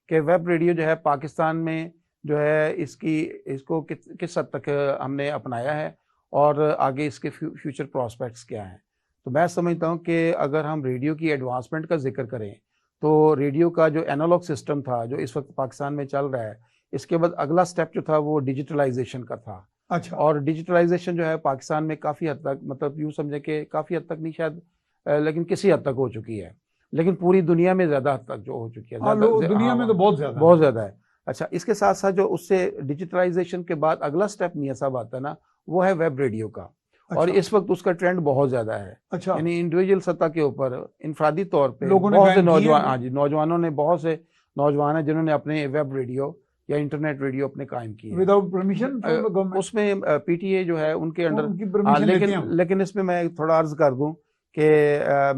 कि वेब रेडियो जो है पाकिस्तान में जो है, इसको किस हद तक हमने अपनाया है, और आगे इसके फ्यूचर प्रोस्पेक्ट्स क्या हैं। तो मैं समझता हूँ कि अगर हम रेडियो की एडवांसमेंट का जिक्र करें, तो रेडियो का जो एनालॉग सिस्टम था जो इस वक्त पाकिस्तान में चल रहा है, इसके बाद अगला स्टेप जो था वो डिजिटलाइजेशन का था। अच्छा। और डिजिटलाइजेशन जो है पाकिस्तान में काफ़ी हद तक, मतलब यूँ समझे कि काफ़ी हद तक नहीं शायद, लेकिन किसी हद तक हो चुकी है, लेकिन पूरी दुनिया में ज़्यादा हद तक जो हो चुकी है, हाँ, दुनिया में तो बहुत ज़्यादा है। अच्छा, इसके साथ साथ जो उससे डिजिटलाइजेशन के बाद अगला स्टेप मियाँ साहब आता है ना, वो है वेब रेडियो का। और अच्छा इस वक्त उसका ट्रेंड बहुत ज़्यादा है, अच्छा। यानी इंडिविजुअल सतह के ऊपर, इनफरादी तौर पे लोगों ने बहुत से ज्वाइन किए नौजवान, हैं? हाँ जी, नौजवानों ने, बहुत से नौजवान हैं जिन्होंने अपने वेब रेडियो या इंटरनेट रेडियो अपने कायम किए हैं। Without permission from the government? उसमें पीटीए जो है उनके अंडर, उनकी परमिशन लेते हैं? लेकिन इसमें मैं थोड़ा अर्ज कर दूं कि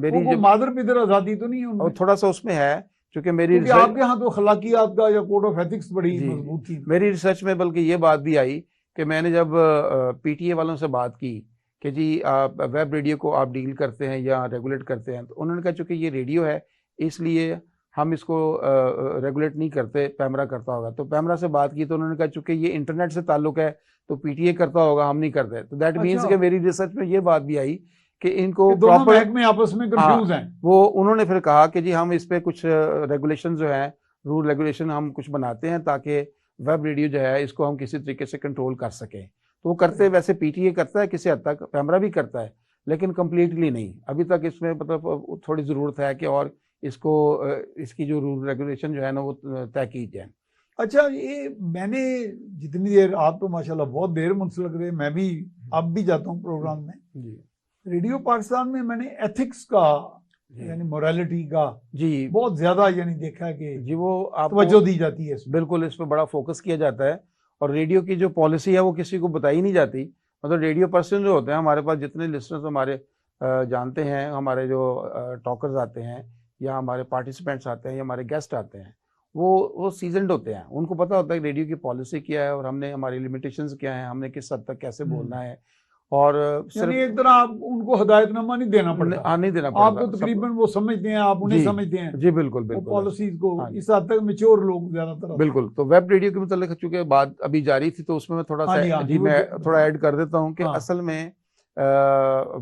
मेरी वो मादर पिदर आजादी तो नहीं है उनमें? और थोड़ा सा उसमें है, क्योंकि मेरी क्योंकि आपके यहाँ तो अखलाकियात का या कोड ऑफ एथिक्स बड़ी जी, मजबूत थी। मेरी रिसर्च में बल्कि ये बात भी आई कि मैंने जब पीटीए वालों से बात की कि जी आप वेब रेडियो को आप डील करते हैं या रेगुलेट करते हैं, तो उन्होंने कहा चूंकि ये रेडियो है इसलिए हम इसको रेगुलेट नहीं करते, पैमरा करता होगा। तो पैमरा से बात की तो उन्होंने कहा चूंकि ये इंटरनेट से ताल्लुक है तो पीटीए करता होगा, हम नहीं करते। तो दैट मीन्स कि मेरी रिसर्च में ये बात भी आई कि इनको दोनों महकमे आपस में कंफ्यूज हैं। वो उन्होंने फिर कहा कि जी हम इस पे कुछ रेगुलेशन जो है, रूल रेगुलेशन हम कुछ बनाते हैं ताकि वेब रेडियो जो है इसको हम किसी तरीके से कंट्रोल कर सकें। तो वो करते, वैसे पीटीए करता है किसी हद तक, पैमरा भी करता है, लेकिन कम्प्लीटली नहीं। अभी तक इसमें मतलब थोड़ी ज़रूरत है कि और इसको इसकी जो रूल रेगुलेशन जो है ना वो तय की जाए। अच्छा, ये मैंने जितनी देर, आप तो माशाल्लाह बहुत देर मुंसलक रहे, मैं भी अब भी जाता हूँ प्रोग्राम में जी। रेडियो पाकिस्तान में, मैंने एथिक्स का यानी मोरालिटी का जी बहुत ज्यादा यानी देखा है कि जी वो आप तवज्जो दी जाती है। बिल्कुल इस पर बड़ा फोकस किया जाता है, और रेडियो की जो पॉलिसी है वो किसी को बताई नहीं जाती। मतलब रेडियो पर्सन जो होते हैं हमारे पास, जितने लिसनर्स हमारे जानते हैं, हमारे जो टॉकर्स आते हैं या हमारे पार्टिसिपेंट्स आते हैं या हमारे गेस्ट आते हैं, वो सीजनड होते हैं, उनको पता होता है कि रेडियो की पॉलिसी क्या है और हमने हमारी लिमिटेशंस क्या है, हमने किस हद तक कैसे बोलना है। और सिर्फ एक तरह आप उनको हिदायतनामा नहीं देना पड़ता, नहीं देना पड़ता, आप तो तकरीबन वो समझते हैं, आप उन्हें समझते हैं। जी बिल्कुल बिल्कुल, पॉलिसीज को इस हद तक मैच्योर लोग ज्यादातर। बिल्कुल। तो वेब रेडियो के मतलब चूंकि बात अभी जारी थी तो उसमें मैं थोड़ा सा जी मैं थोड़ा ऐड कर देता हूँ कि असल में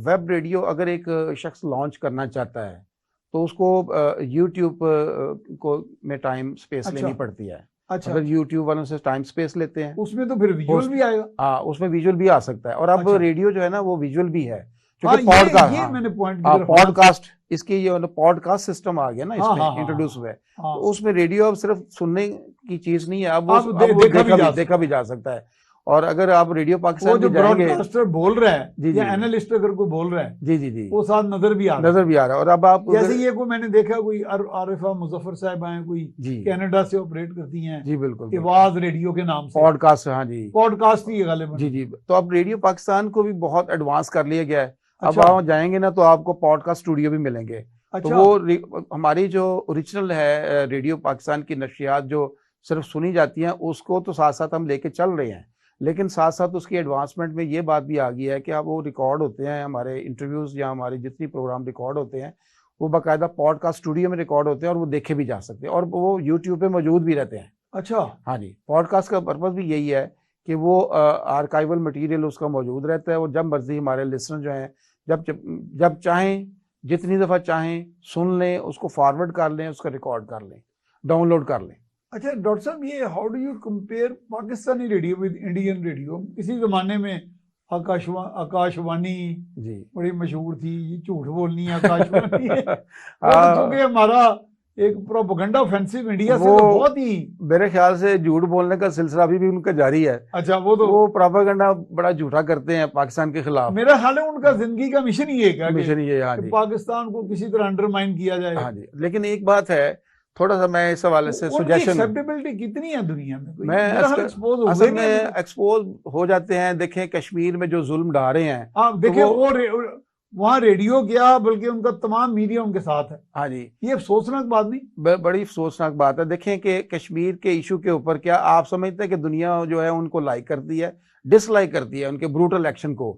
वेब रेडियो अगर एक शख्स लॉन्च करना चाहता है तो उसको यूट्यूब को में टाइम स्पेस लेनी पड़ती है। अच्छा, अगर यूट्यूब वालों से टाइम स्पेस लेते हैं उसमें तो फिर विजुअल भी आएगा। हाँ, उसमें विजुअल भी आ सकता है। और अब रेडियो जो है ना वो विजुअल भी है, क्योंकि पॉडकास्ट, मैंने पॉइंट पॉडकास्ट, इसकी ये पॉडकास्ट सिस्टम आ गया ना इसमें इंट्रोड्यूस हुआ है। तो उसमें रेडियो अब सिर्फ सुनने की चीज नहीं है, अब देखा भी जा सकता है। और अगर आप रेडियो पाकिस्तान वो जो ब्रॉडकास्टर बोल रहा है या एनालिस्ट अगर कोई बोल रहा है, जी वो साथ नजर भी आ रहा है। और अब आप जैसे ये को मैंने देखा, कोई आरिफा मुजफ्फर साहब हैं, कोई कनाडा से ऑपरेट करती हैं, जी बिल्कुल, आवाज रेडियो के नाम से, पॉडकास्ट, हाँ जी पॉडकास्ट ही गालिबन। जी। तो अब रेडियो पाकिस्तान को भी बहुत एडवांस कर लिया गया है। अब आप जाएंगे ना तो आपको पॉडकास्ट स्टूडियो भी मिलेंगे। तो वो हमारी जो ओरिजिनल है रेडियो पाकिस्तान की नशियात जो सिर्फ सुनी जाती हैं उसको तो साथ साथ हम लेके चल रहे हैं, लेकिन साथ साथ उसकी एडवांसमेंट में ये बात भी आ गई है कि अब वो रिकॉर्ड होते हैं, हमारे इंटरव्यूज या हमारे जितनी प्रोग्राम रिकॉर्ड होते हैं वो बाकायदा पॉडकास्ट स्टूडियो में रिकॉर्ड होते हैं और वो देखे भी जा सकते हैं और वो यूट्यूब पे मौजूद भी रहते हैं। अच्छा, हाँ जी। पॉडकास्ट का पर्पज भी यही है कि वो आर्काइवल मटेरियल उसका मौजूद रहता है और जब मर्जी हमारे लिसनर जो हैं जब चाहें, जितनी दफ़ा चाहें सुन लें, उसको फॉरवर्ड कर लें, उसका रिकॉर्ड कर लें, डाउनलोड कर लें। अच्छा डॉक्टर साहब, ये how do you compare Pakistani radio with Indian radio? किसी जमाने में आकाशवाणी जी बड़ी मशहूर थी, ये झूठ बोलनी आकाशवाणी है क्योंकि हमारा एक प्रोपेगेंडा ऑफेंसिव इंडिया से तो बहुत ही, मेरे ख्याल से झूठ बोलने का सिलसिला अभी भी उनका जारी है। अच्छा, वो प्रोपेगेंडा बड़ा झूठा करते हैं पाकिस्तान के खिलाफ। मेरा ख्याल है उनका जिंदगी का मिशन ही है, मिशन ये, हाँ जी, पाकिस्तान को किसी तरह अंडरमाइन किया जाए। हाँ जी। लेकिन एक बात है, थोड़ा सा मैं इस हवाले से सजेशन, एक्सेप्टेबिलिटी कितनी है दुनिया में? मैं असल में एक्सपोज हो जाते हैं। देखें कश्मीर में जो जुल्म ढा रहे हैं, आप देखें वो वहाँ रेडियो क्या बल्कि उनका तमाम मीडिया उनके साथ है। हाँ जी, ये अफसोसनाक बात नहीं? बड़ी अफसोसनाक बात है। देखें कि कश्मीर के इशू के ऊपर क्या आप समझते हैं कि दुनिया जो है उनको लाइक करती है, डिसलाइक करती है उनके ब्रूटल एक्शन को?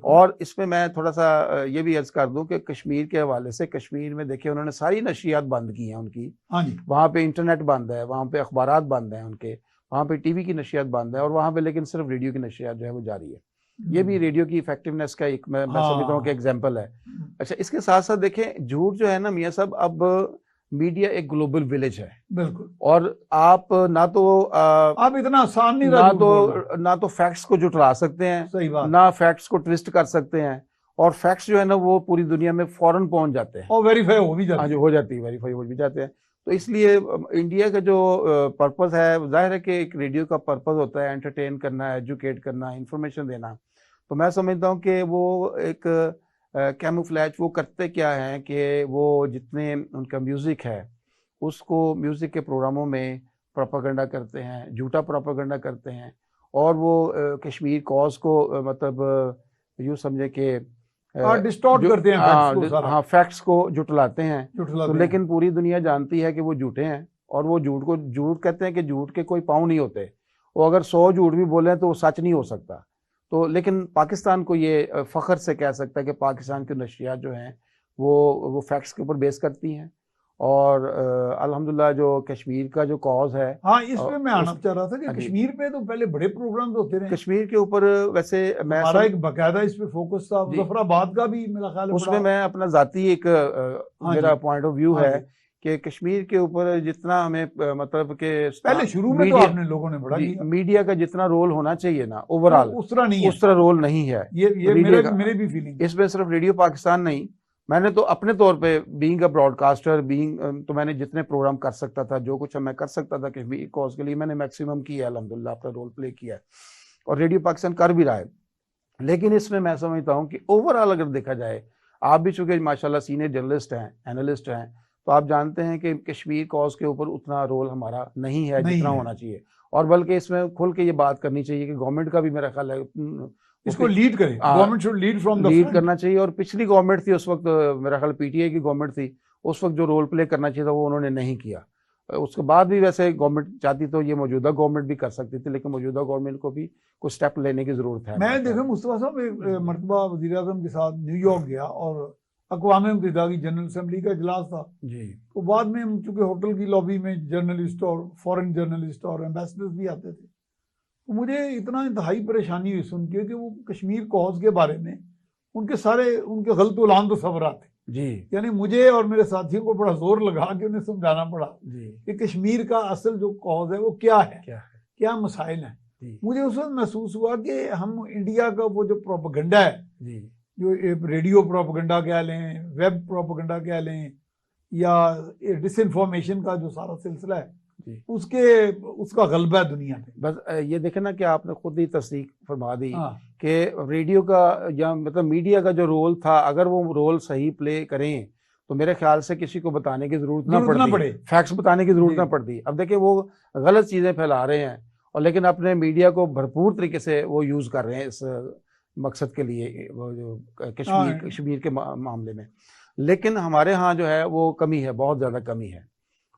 और इसमें मैं थोड़ा सा ये भी अर्ज कर दूं कि कश्मीर के हवाले से, कश्मीर में देखिए उन्होंने सारी नशियात बंद की हैं उनकी। हाँ जी, वहाँ पे इंटरनेट बंद है, वहाँ पे अखबारात बंद हैं उनके, वहाँ पे टीवी की नशियात बंद है और वहाँ पे लेकिन सिर्फ रेडियो की नशियात जो है वो जारी है। ये भी रेडियो की इफेक्टिवनेस का एक मैं समझता हूँ कि एग्जाम्पल है। अच्छा, इसके साथ साथ देखें झूठ जो है ना मियाँ साहब, अब मीडिया एक ग्लोबल विलेज है। बिल्कुल। और आप ना तो आप इतना आसान नहीं, ना तो फैक्ट्स को जुटला सकते हैं, सही बात, ना फैक्ट्स को ट्विस्ट कर सकते हैं, और फैक्ट्स जो है ना वो पूरी दुनिया में फौरन पहुंच जाते हैं और वेरीफाई हो भी जाते हैं। हो जाती है, वेरीफाई हो भी जाते हैं। तो इसलिए इंडिया का जो पर्पस है, जाहिर है कि एक रेडियो का पर्पस होता है एंटरटेन करना, एजुकेट करना, इंफॉर्मेशन देना। तो मैं समझता हूँ कि वो एक कैमोफ्लैज वो करते क्या हैं कि वो जितने उनका म्यूजिक है उसको म्यूज़िक के प्रोग्रामों में प्रोपेगेंडा करते हैं, झूठा प्रोपेगेंडा करते हैं, और वो कश्मीर कॉज को मतलब यूँ समझे कि डिस्टॉर्ट करते हैं फैक्ट्स को सारा। हाँ, फैक्ट्स को जुटलाते हैं। जुटलाते तो हैं। लेकिन पूरी दुनिया जानती है कि वो झूठे हैं, और वो झूठ को झूठ कहते हैं कि झूठ के कोई पाँव नहीं होते। वो अगर 100 झूठ भी बोले तो वो सच नहीं हो सकता। तो लेकिन पाकिस्तान को ये फ़ख्र से कह सकता है कि पाकिस्तान की नशरियात जो हैं वो फैक्ट्स के ऊपर बेस करती हैं, और अल्हम्दुलिल्लाह जो कश्मीर का जो कॉज है। हाँ, इस पे मैं आना चाह रहा था कि हाँ जी। कश्मीर पे तो पहले बड़े प्रोग्राम्स होते रहे। कश्मीर के ऊपर वैसे मैं हमारा एक बकायदा इस पे फोकस था। जी। मुजफ्फराबाद का भी मेरा ख्याल है उसमें बड़ा। मैं अपना ज़ाती एक हाँ मेरा जी। पॉइंट ऑफ व्यू हाँ है जी। कि कश्मीर के ऊपर जितना हमें मतलब कि पहले शुरू में तो मीडिया आपने लोगों ने बड़ा जी, किया, मीडिया का जितना रोल होना चाहिए ना ओवरऑल, उस तरह नहीं है। उस तरह रोल नहीं है ये रेडियो का। मेरे भी फीलिंग। इसमें सिर्फ रेडियो पाकिस्तान नहीं, मैंने तो अपने तौर पे बीइंग अ ब्रॉडकास्टर तो मैंने जितने प्रोग्राम कर सकता था, जो कुछ मैं कर सकता था कश्मीर कॉज के लिए, मैंने मैक्सिमम किया है, अल्हम्दुलिल्लाह अपना रोल प्ले किया है, और रेडियो पाकिस्तान कर भी रहा है। लेकिन इसमें मैं समझता हूँ कि ओवरऑल अगर देखा जाए, आप भी चूंकि माशाल्लाह सीनियर जर्नलिस्ट हैं, एनालिस्ट हैं, तो आप जानते हैं कि कश्मीर कॉज के ऊपर उतना रोल हमारा नहीं है जितना होना चाहिए, और बल्कि इसमें खुल के ये बात करनी चाहिए कि गवर्नमेंट का भी मेरा ख्याल है इसको लीड करे। Government should lead from the lead front करना चाहिए। और पिछली गवर्नमेंट थी उस वक्त, मेरा ख्याल पीटीआई की गवर्नमेंट थी, उस वक्त जो रोल प्ले करना चाहिए था वो उन्होंने नहीं किया। उसके बाद भी वैसे गवर्नमेंट चाहती तो ये मौजूदा गवर्नमेंट भी कर सकती थी, लेकिन मौजूदा गवर्नमेंट को भी कुछ स्टेप लेने की जरूरत है। मैं देखो मुस्तफा साहब एक मरतबा वज़ीर आज़म के साथ न्यूयॉर्क गया और अक़वाम मुत्तहिदा की जनरल असेंबली का इजलास था जी। तो बाद में चूंकि होटल की लॉबी में जर्नलिस्ट और फॉरेन जर्नलिस्ट और एम्बेसडर्स भी आते थे, तो मुझे इतना इंतहाई परेशानी हुई सुन के कि वो कश्मीर कॉज के बारे में उनके गलत उलान तो सब रहा थे जी। यानी मुझे और मेरे साथियों को बड़ा जोर लगा के उन्हें समझाना पड़ा जी। कि कश्मीर का असल जो कॉज है वो क्या है, क्या मसाइल हैं। जी। मुझे उस वक्त महसूस हुआ कि हम इंडिया का वो जो प्रोपेगेंडा है, जी। जो रेडियो प्रोपेगेंडा कह लें, वेब प्रोपेगेंडा कह लें, या डिसइंफॉर्मेशन का जो सारा सिलसिला है, उसका गलबा है दुनिया में। बस ये देखे ना कि आपने खुद ही तस्दीक फरमा दी हाँ। कि रेडियो का या मतलब मीडिया का जो रोल था, अगर वो रोल सही प्ले करें तो मेरे ख्याल से किसी को बताने की जरूरत ना पड़ती, फैक्ट्स बताने की जरूरत ना पड़ती। अब देखिए वो गलत चीजें फैला रहे हैं, और लेकिन अपने मीडिया को भरपूर तरीके से वो यूज कर रहे हैं इस मकसद के लिए, वो जो कश्मीर के मामले में। लेकिन हमारे यहाँ जो है वो कमी है, बहुत ज्यादा कमी है,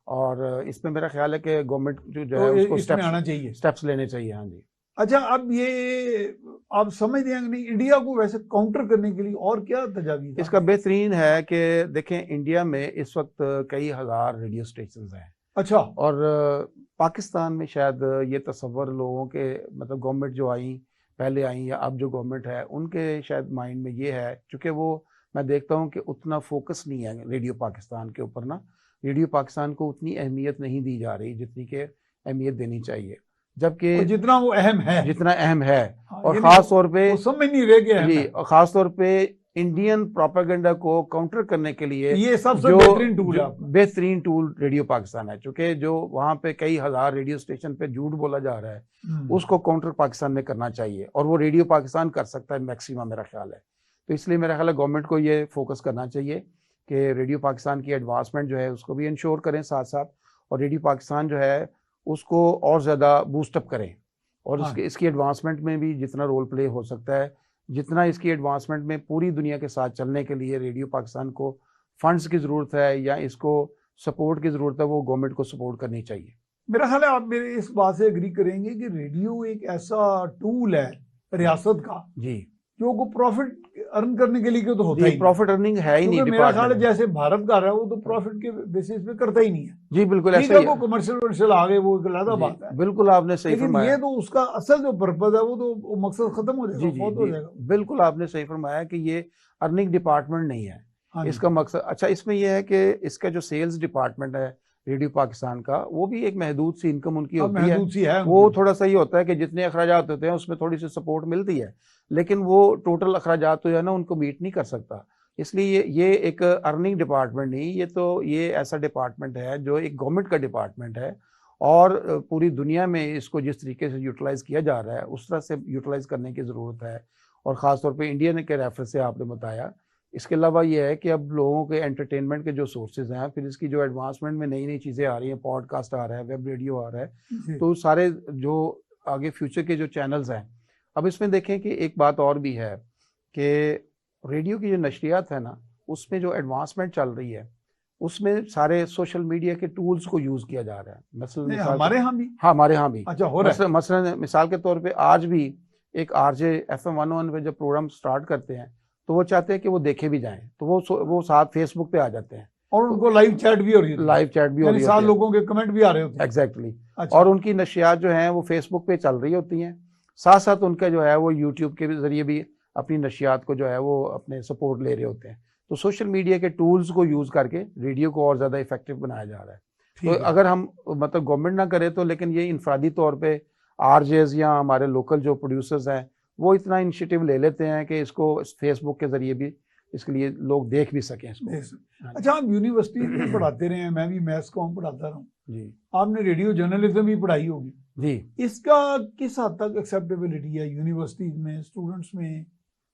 और इसमें मेरा ख्याल है कि गवर्नमेंट जो है उसको स्टेप्स लेने चाहिए। हाँ जी। अच्छा, अब ये आप समझ देंगे नहीं, इंडिया को वैसे काउंटर करने के लिए और क्या तजावीज़? इसका बेहतरीन है कि देखें इंडिया में इस वक्त कई हजार रेडियो स्टेशन हैं। अच्छा। और पाकिस्तान में शायद ये तस्वर लोगों के मतलब गवर्नमेंट जो आई पहले आई या अब जो गवर्नमेंट है उनके शायद माइंड में ये है, चूँकि वो मैं देखता हूँ कि उतना फोकस नहीं है रेडियो पाकिस्तान के ऊपर ना, रेडियो पाकिस्तान को उतनी अहमियत नहीं दी जा रही जितनी कि अहमियत देनी चाहिए, जबकि जितना वो अहम है, जितना अहम है। हाँ, और ख़ास तौर पे समझ नहीं रहे कि जी, और ख़ास तौर पे इंडियन प्रोपेगेंडा को काउंटर करने के लिए ये सबसे बेहतरीन टूल है, बेहतरीन टूल रेडियो पाकिस्तान है। चूँकि जो वहाँ पे कई हजार रेडियो स्टेशन पे झूठ बोला जा रहा है उसको काउंटर पाकिस्तान में करना चाहिए, और वो रेडियो पाकिस्तान कर सकता है मैक्सिमम, मेरा ख्याल है। तो इसलिए मेरा ख्याल है गवर्नमेंट को ये फोकस करना चाहिए कि रेडियो पाकिस्तान की एडवांसमेंट जो है उसको भी इंश्योर करें साथ साथ, और रेडियो पाकिस्तान जो है उसको और ज़्यादा बूस्टअप करें, और इसकी एडवांसमेंट में भी जितना रोल प्ले हो सकता है, जितना इसकी एडवांसमेंट में पूरी दुनिया के साथ चलने के लिए रेडियो पाकिस्तान को फंड्स की ज़रूरत है या इसको सपोर्ट की ज़रूरत है, वो गवर्नमेंट को सपोर्ट करनी चाहिए। मेरा ख्याल है आप मेरे इस बात से एग्री करेंगे कि रेडियो एक ऐसा टूल है रियासत का जी, जो को प्रॉफिट अर्न करने के लिए तो होता ही प्रॉफिट अर्निंग है ही नहीं। मेरा ख्याल है जैसे भारत का रहा है वो तो प्रॉफिट के बेसिस पे करता ही नहीं है। जी बिल्कुल, ऐसा ही है। वो कमर्शियल आ गए वो एक अलग बात है, बिल्कुल आपने सही फरमाया। ये तो उसका असल जो पर्पज है वो तो मकसद खत्म हो जाएगा, हो जाएगा। बिल्कुल आपने सही फरमाया कि ये अर्निंग डिपार्टमेंट नहीं है, इसका मकसद अच्छा इसमें यह है कि इसका जो सेल्स डिपार्टमेंट है रेडियो पाकिस्तान का, वो भी एक महदूद सी इनकम उनकी होती है। वो थोड़ा सा ही होता है कि जितने अखराजात होते हैं उसमें थोड़ी सी सपोर्ट मिलती है, लेकिन वो टोटल अखराजात तो है ना उनको मीट नहीं कर सकता। इसलिए ये एक अर्निंग डिपार्टमेंट नहीं, ये ऐसा डिपार्टमेंट है जो एक गवर्नमेंट का डिपार्टमेंट है, और पूरी दुनिया में इसको जिस तरीके से यूटिलाइज किया जा रहा है उस तरह से यूटिलाइज करने की ज़रूरत है। और ख़ास तौर पे इंडिया के रेफरेंस से आपने बताया इसके अलावा ये है कि अब लोगों के एंटरटेनमेंट के जो सोर्सेज हैं, फिर इसकी जो एडवांसमेंट में नई नई चीज़ें आ रही हैं, पॉडकास्ट आ रहा है, वेब रेडियो आ रहा है, जी तो सारे जो आगे फ्यूचर के जो चैनल्स हैं, अब इसमें देखें कि एक बात और भी है कि रेडियो की जो नशरियात है ना, उसमें जो एडवांसमेंट चल रही है, उसमें सारे सोशल मीडिया के टूल्स को यूज़ किया जा रहा है। नहीं, मिसाल हमारे यहाँ भी हाँ, हमारे यहाँ भी अच्छा हो रहा है। मसलन मिसाल के तौर पे आज भी एक आरजे FM 101 पे जब प्रोग्राम स्टार्ट करते हैं तो वो चाहते हैं कि वो देखे भी जाएं, तो वो साथ फेसबुक पे आ जाते हैं और उनको लाइव चैट भी हो रही है, लाइव चैट भी हो यानी रही 7 होती है। लोगों के कमेंट भी आ रहे होते हैं। एग्जैक्टली। अच्छा। और उनकी नशियात जो हैं वो फेसबुक पे चल रही होती हैं, साथ साथ उनका जो है वो यूट्यूब के जरिए भी अपनी नशियात को जो है वो अपने सपोर्ट ले रहे होते हैं। तो सोशल मीडिया के टूल्स को यूज़ करके रेडियो को और ज़्यादा इफेक्टिव बनाया जा रहा है। तो अगर हम मतलब गवर्नमेंट ना करे तो, लेकिन ये इनफरादी तौर पे आरजेज या हमारे लोकल जो प्रोड्यूसर्स हैं वो इतना इनिशिएटिव ले लेते हैं कि इसको फेसबुक के जरिए भी इसके लिए लोग देख भी सकें इसको। अच्छा, आप यूनिवर्सिटी में पढ़ाते रहे हैं, मैं भी मैथ्स कॉम पढ़ाता रहा हूँ जी आपने रेडियो जर्नलिज्म भी पढ़ाई होगी जी। इसका किस हद तक एक्सेप्टेबिलिटी है यूनिवर्सिटीज में, स्टूडेंट्स में?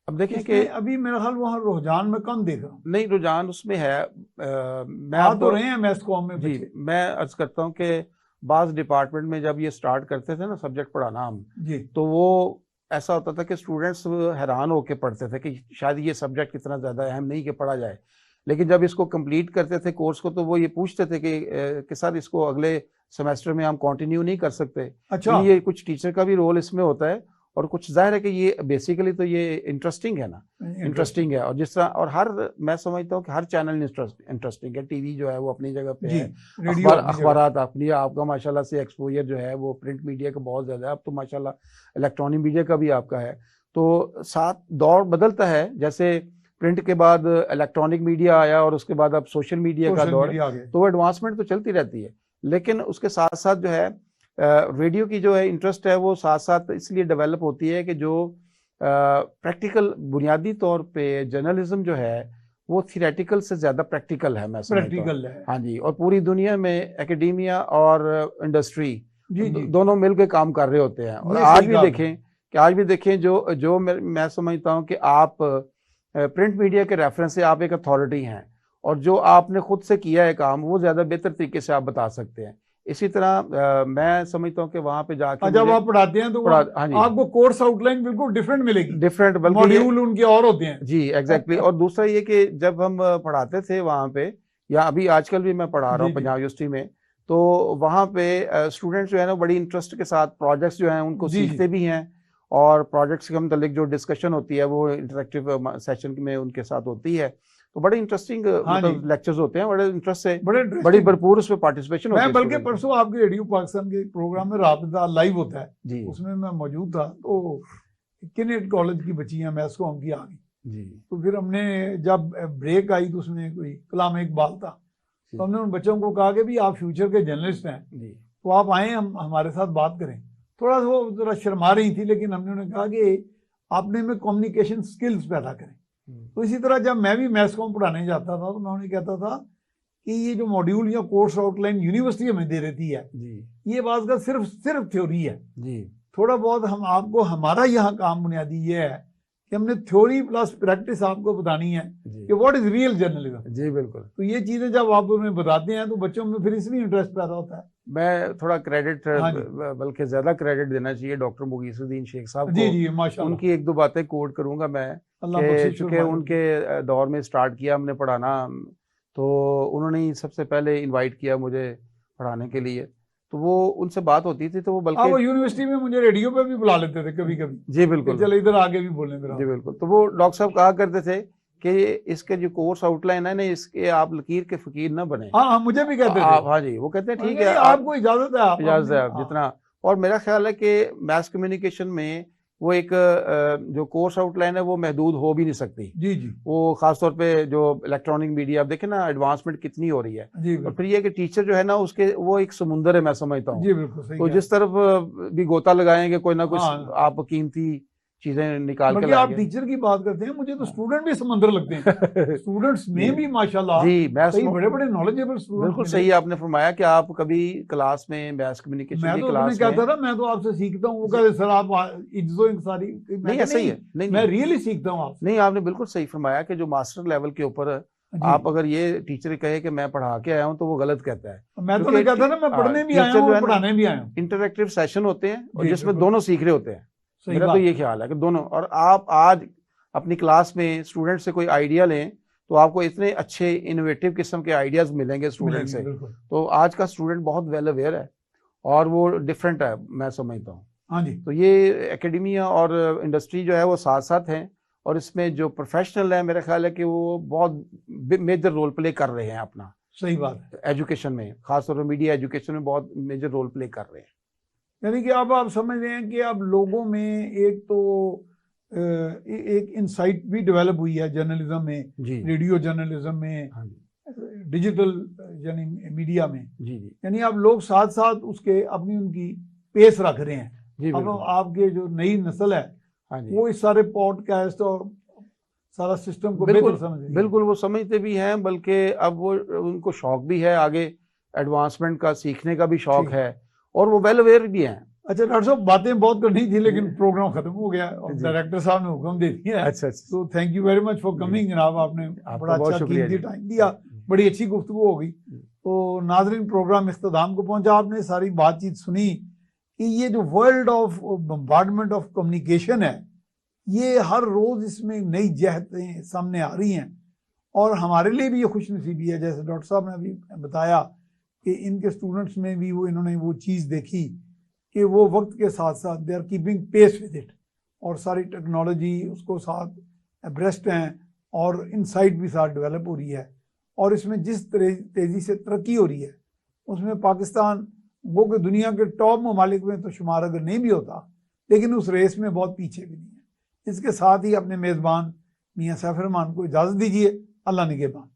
अब देखें कि अभी मेरा ख्याल वहाँ रुझान में कम देख रहा हूँ। नहीं, रुझान उसमें है। मैं आप तो रहे हैं मैथ्स कॉम में जी, मैं अर्ज करता हूँ कि बाज़ डिपार्टमेंट में जब ये स्टार्ट करते थे ना सब्जेक्ट पढ़ाना हम जी, तो वो ऐसा होता था कि स्टूडेंट्स हैरान होकर पढ़ते थे कि शायद ये सब्जेक्ट इतना ज़्यादा अहम नहीं कि पढ़ा जाए, लेकिन जब इसको कंप्लीट करते थे कोर्स को तो वो ये पूछते थे कि सर इसको अगले सेमेस्टर में हम कंटिन्यू नहीं कर सकते। अच्छा, तो ये कुछ टीचर का भी रोल इसमें होता है और कुछ जाहिर है कि ये बेसिकली तो ये इंटरेस्टिंग है ना, इंटरेस्टिंग है। और जिस तरह और हर मैं समझता हूँ कि हर चैनल इंटरेस्टिंग है। टीवी जो है वो अपनी जगह पे है, अखबारात अपनी, आपका माशाल्लाह से एक्सपोजर जो है वो प्रिंट मीडिया का बहुत ज़्यादा है, अब तो माशाल्लाह इलेक्ट्रॉनिक मीडिया का भी आपका है। तो साथ दौर बदलता है, जैसे प्रिंट के बाद इलेक्ट्रॉनिक मीडिया आया और उसके बाद अब सोशल मीडिया का दौर, तो वो एडवांसमेंट तो चलती रहती है, लेकिन उसके साथ साथ जो है रेडियो की जो है इंटरेस्ट है वो साथ साथ इसलिए डेवलप होती है कि जो प्रैक्टिकल बुनियादी तौर पे जर्नलिज्म जो है वो थियरेटिकल से ज़्यादा प्रैक्टिकल है, मैं समझता हूँ। हाँ जी, और पूरी दुनिया में एकेडेमिया और इंडस्ट्री दोनों मिलकर काम कर रहे होते हैं। और आज भी देखें जो मैं समझता हूँ कि आप प्रिंट मीडिया के रेफरेंस से आप एक अथॉरिटी हैं और जो आपने खुद से किया है काम वो ज़्यादा बेहतर तरीके से आप बता सकते हैं। इसी तरह मैं समझता हूँ कि वहाँ पे जाकर जब आप पढ़ाते हैं तो आपको कोर्स आउटलाइन बिल्कुल डिफरेंट मिलेगी, डिफरेंट, बल्कि मॉड्यूल उनके और होते हैं। जी एग्जैक्टली। और दूसरा ये कि जब हम पढ़ाते थे वहाँ पे, या अभी आजकल भी मैं पढ़ा रहा हूँ पंजाब यूनिवर्सिटी में, तो वहाँ पे स्टूडेंट्स जो है ना बड़ी इंटरेस्ट के साथ प्रोजेक्ट्स जो हैं उनको सीखते भी हैं, और प्रोजेक्ट्स के मतलब जो डिस्कशन होती है वो इंटरेक्टिव सेशन में उनके साथ होती है। तो बड़े इंटरेस्टिंग मतलब लेक्चर्स होते हैं, बड़े इंटरेस्ट से, बड़ी भरपूर उसमें पार्टिसिपेशन होती है। मैं बल्कि परसों आपके रेडियो पाकिस्तान के प्रोग्राम में राबता लाइव होता है जी, उसमें मैं मौजूद था। तो किनेट कॉलेज की बच्चियां मैथ्स कॉम की आ गई जी, तो फिर हमने जब ब्रेक आई तो उसमें कोई कलाम इकबाल था, तो हमने उन बच्चों को कहा कि भी आप फ्यूचर के जर्नलिस्ट हैं तो आप आए, हम हमारे साथ बात करें। थोड़ा सा वो जरा शर्मा रही थी, लेकिन हमने उन्हें कहा कि आपने में कम्युनिकेशन स्किल्स पैदा करें। तो इसी तरह जब मैं भी मैथ्स कॉम पढ़ाने जाता था तो मैं उन्हें कहता था कि ये जो मॉड्यूल या कोर्स आउटलाइन यूनिवर्सिटी हमें दे देती है ये बात का सिर्फ थ्योरी है जी। थोड़ा बहुत हम आपको, हमारा यहाँ काम बुनियादी ये है कि हमने थ्योरी प्लस प्रैक्टिस आपको बतानी है कि व्हाट इज रियल जर्नलिज्म। जी बिल्कुल। तो ये चीजें जब आप उन्हें बताते हैं तो बच्चों में फिर इसलिए इंटरेस्ट पैदा होता है। मैं थोड़ा क्रेडिट, बल्कि ज्यादा क्रेडिट देना चाहिए डॉक्टर मुगीसुद्दीन शेख साहब को। जी माशाल्लाह। उनकी एक दो बातें कोट करूंगा मैं, चूंकि उनके दौर में स्टार्ट किया हमने पढ़ाना, तो उन्होंने ही सबसे पहले इनवाइट किया मुझे पढ़ाने के लिए। तो वो उनसे बात होती थी तो वो बल्कि वो यूनिवर्सिटी में मुझे रेडियो पे भी बुला लेते थे कभी कभी। जी बिल्कुल, चलो इधर आगे भी बोलने जी बिल्कुल। तो वो डॉक्टर साहब कहा करते थे कि इसके जो कोर्स आउटलाइन है ना, इसके आप लकीर के फकीर ना बने। हाँ, मुझे भी कहते थे। हाँ जी, वो कहते हैं ठीक है, आपको इजाजत है, आप जितना। और मेरा ख्याल है कि मैस कम्युनिकेशन में वो एक जो कोर्स आउटलाइन है वो महदूद हो भी नहीं सकती। जी जी। वो खासतौर पे जो इलेक्ट्रॉनिक मीडिया, आप देखें ना एडवांसमेंट कितनी हो रही है। जी, और फिर ये कि टीचर जो है ना उसके वो एक समुंदर है, मैं समझता हूँ। जी बिल्कुल सही। तो जिस तरफ भी गोता लगाएंगे कोई ना कुछ आप कीमती चीजें निकाल के बल्कि आप लाएंगे। टीचर की बात करते हैं, मुझे तो स्टूडेंट भी समंदर लगते हैं। स्टूडेंट्स में भी माशाल्लाह जी, मैथ्स कई बड़े बड़े नॉलेजेबल बिल्कुल स्टूडेंट्स सही आपने फरमाया कि आप कभी क्लास में मैथ्स कम्युनिकेशन मैं की तो अपने क्लास कहता में, था मैं तो आपसे सीखता हूँ, वो कहते सर आप इज्जो इंसारी, मैं नहीं कहा, ऐसा ही है, नहीं मैं नहीं रियली सीखता हूँ आपसे। नहीं, आपने बिल्कुल सही फरमाया कि जो मास्टर लेवल के ऊपर जी, आप अगर ये टीचर कहे कि मैं पढ़ा के आया हूँ तो वो गलत कहता है। मैं तो क्योंकि नहीं कहता ना, मैं पढ़ने भी आया टीचर हूँ जो और है ना, पढ़ाने भी आया हूँ। इंटरैक्टिव सेशन होते हैं और जी, जिसमें बिल्कुल दोनों सीख रहे होते हैं। सही मेरा तो बात ये है। ख्याल है कि दोनों, और आप आज अपनी क्लास में स्टूडेंट से कोई आइडिया लें तो आपको इतने अच्छे इनोवेटिव किस्म के आइडियाज मिलेंगे स्टूडेंट मिलेंगे से। बिल्कुल। तो आज का स्टूडेंट बहुत वेल अवेयर है और वो डिफरेंट है, मैं समझता हूँ। हाँ जी, तो ये एकेडमिया और इंडस्ट्री जो है वो साथ साथ हैं, और इसमें जो प्रोफेशनल है मेरा ख्याल है कि वो बहुत मेजर रोल प्ले कर रहे हैं अपना सही बात है। एजुकेशन में, खासतौर पर मीडिया एजुकेशन में बहुत मेजर रोल प्ले कर रहे हैं। यानी कि अब आप समझ रहे हैं कि अब लोगों में एक तो एक इंसाइट भी डेवलप हुई है जर्नलिज्म में, जी रेडियो जर्नलिज्म में, हाँ जी, डिजिटल यानी मीडिया में। जी जी यानी अब लोग साथ साथ उसके अपनी उनकी पेस रख रहे हैं। जी अब बिल्कुल, आपके जो नई नस्ल है हाँ जी वो इस सारे पॉडकास्ट और सारा सिस्टम को बिल्कुल बेहतर समझ रही है। बिल्कुल, वो समझते भी हैं, बल्कि अब वो उनको शौक भी है आगे एडवांसमेंट का, सीखने का भी शौक ठीक। है, और वो वेल अवेयर भी हैं। अच्छा डॉक्टर साहब, बातें बहुत करनी थी लेकिन प्रोग्राम खत्म हो गया और जी। डायरेक्टर साहब ने हुक्म दे दिया है। अच्छा अच्छा, तो thank you very much for coming जनाब, आपने आपका बड़ा बहुत अच्छा शुक्रिया कीमती जी। टाइम दिया, बड़ी अच्छी गुफ्तगू हो गई। तो नाजरीन, प्रोग्राम इख्तिताम को पहुंचा, आपने सारी बातचीत सुनी कि ये जो world of bombardment of communication है, ये हर रोज इसमें नई जहतें सामने आ रही हैं और हमारे लिए भी ये खुशनसीबी है। जैसे डॉक्टर साहब ने अभी बताया कि इनके स्टूडेंट्स में भी इन्होंने वो चीज़ देखी कि वो वक्त के साथ साथ they are keeping pace with it, और सारी टेक्नोलॉजी उसको साथ अब्रेस्ट हैं और इनसाइट भी साथ डेवलप हो रही है। और इसमें जिस तेज़ी से तरक्की हो रही है उसमें पाकिस्तान वो कि दुनिया के टॉप ममालिक में तो शुमार अगर नहीं भी होता, लेकिन उस रेस में बहुत पीछे भी नहीं है। इसके साथ ही अपने मेज़बान मियां सैफ रहमान को इजाज़त दीजिए। अल्लाह निगहबान।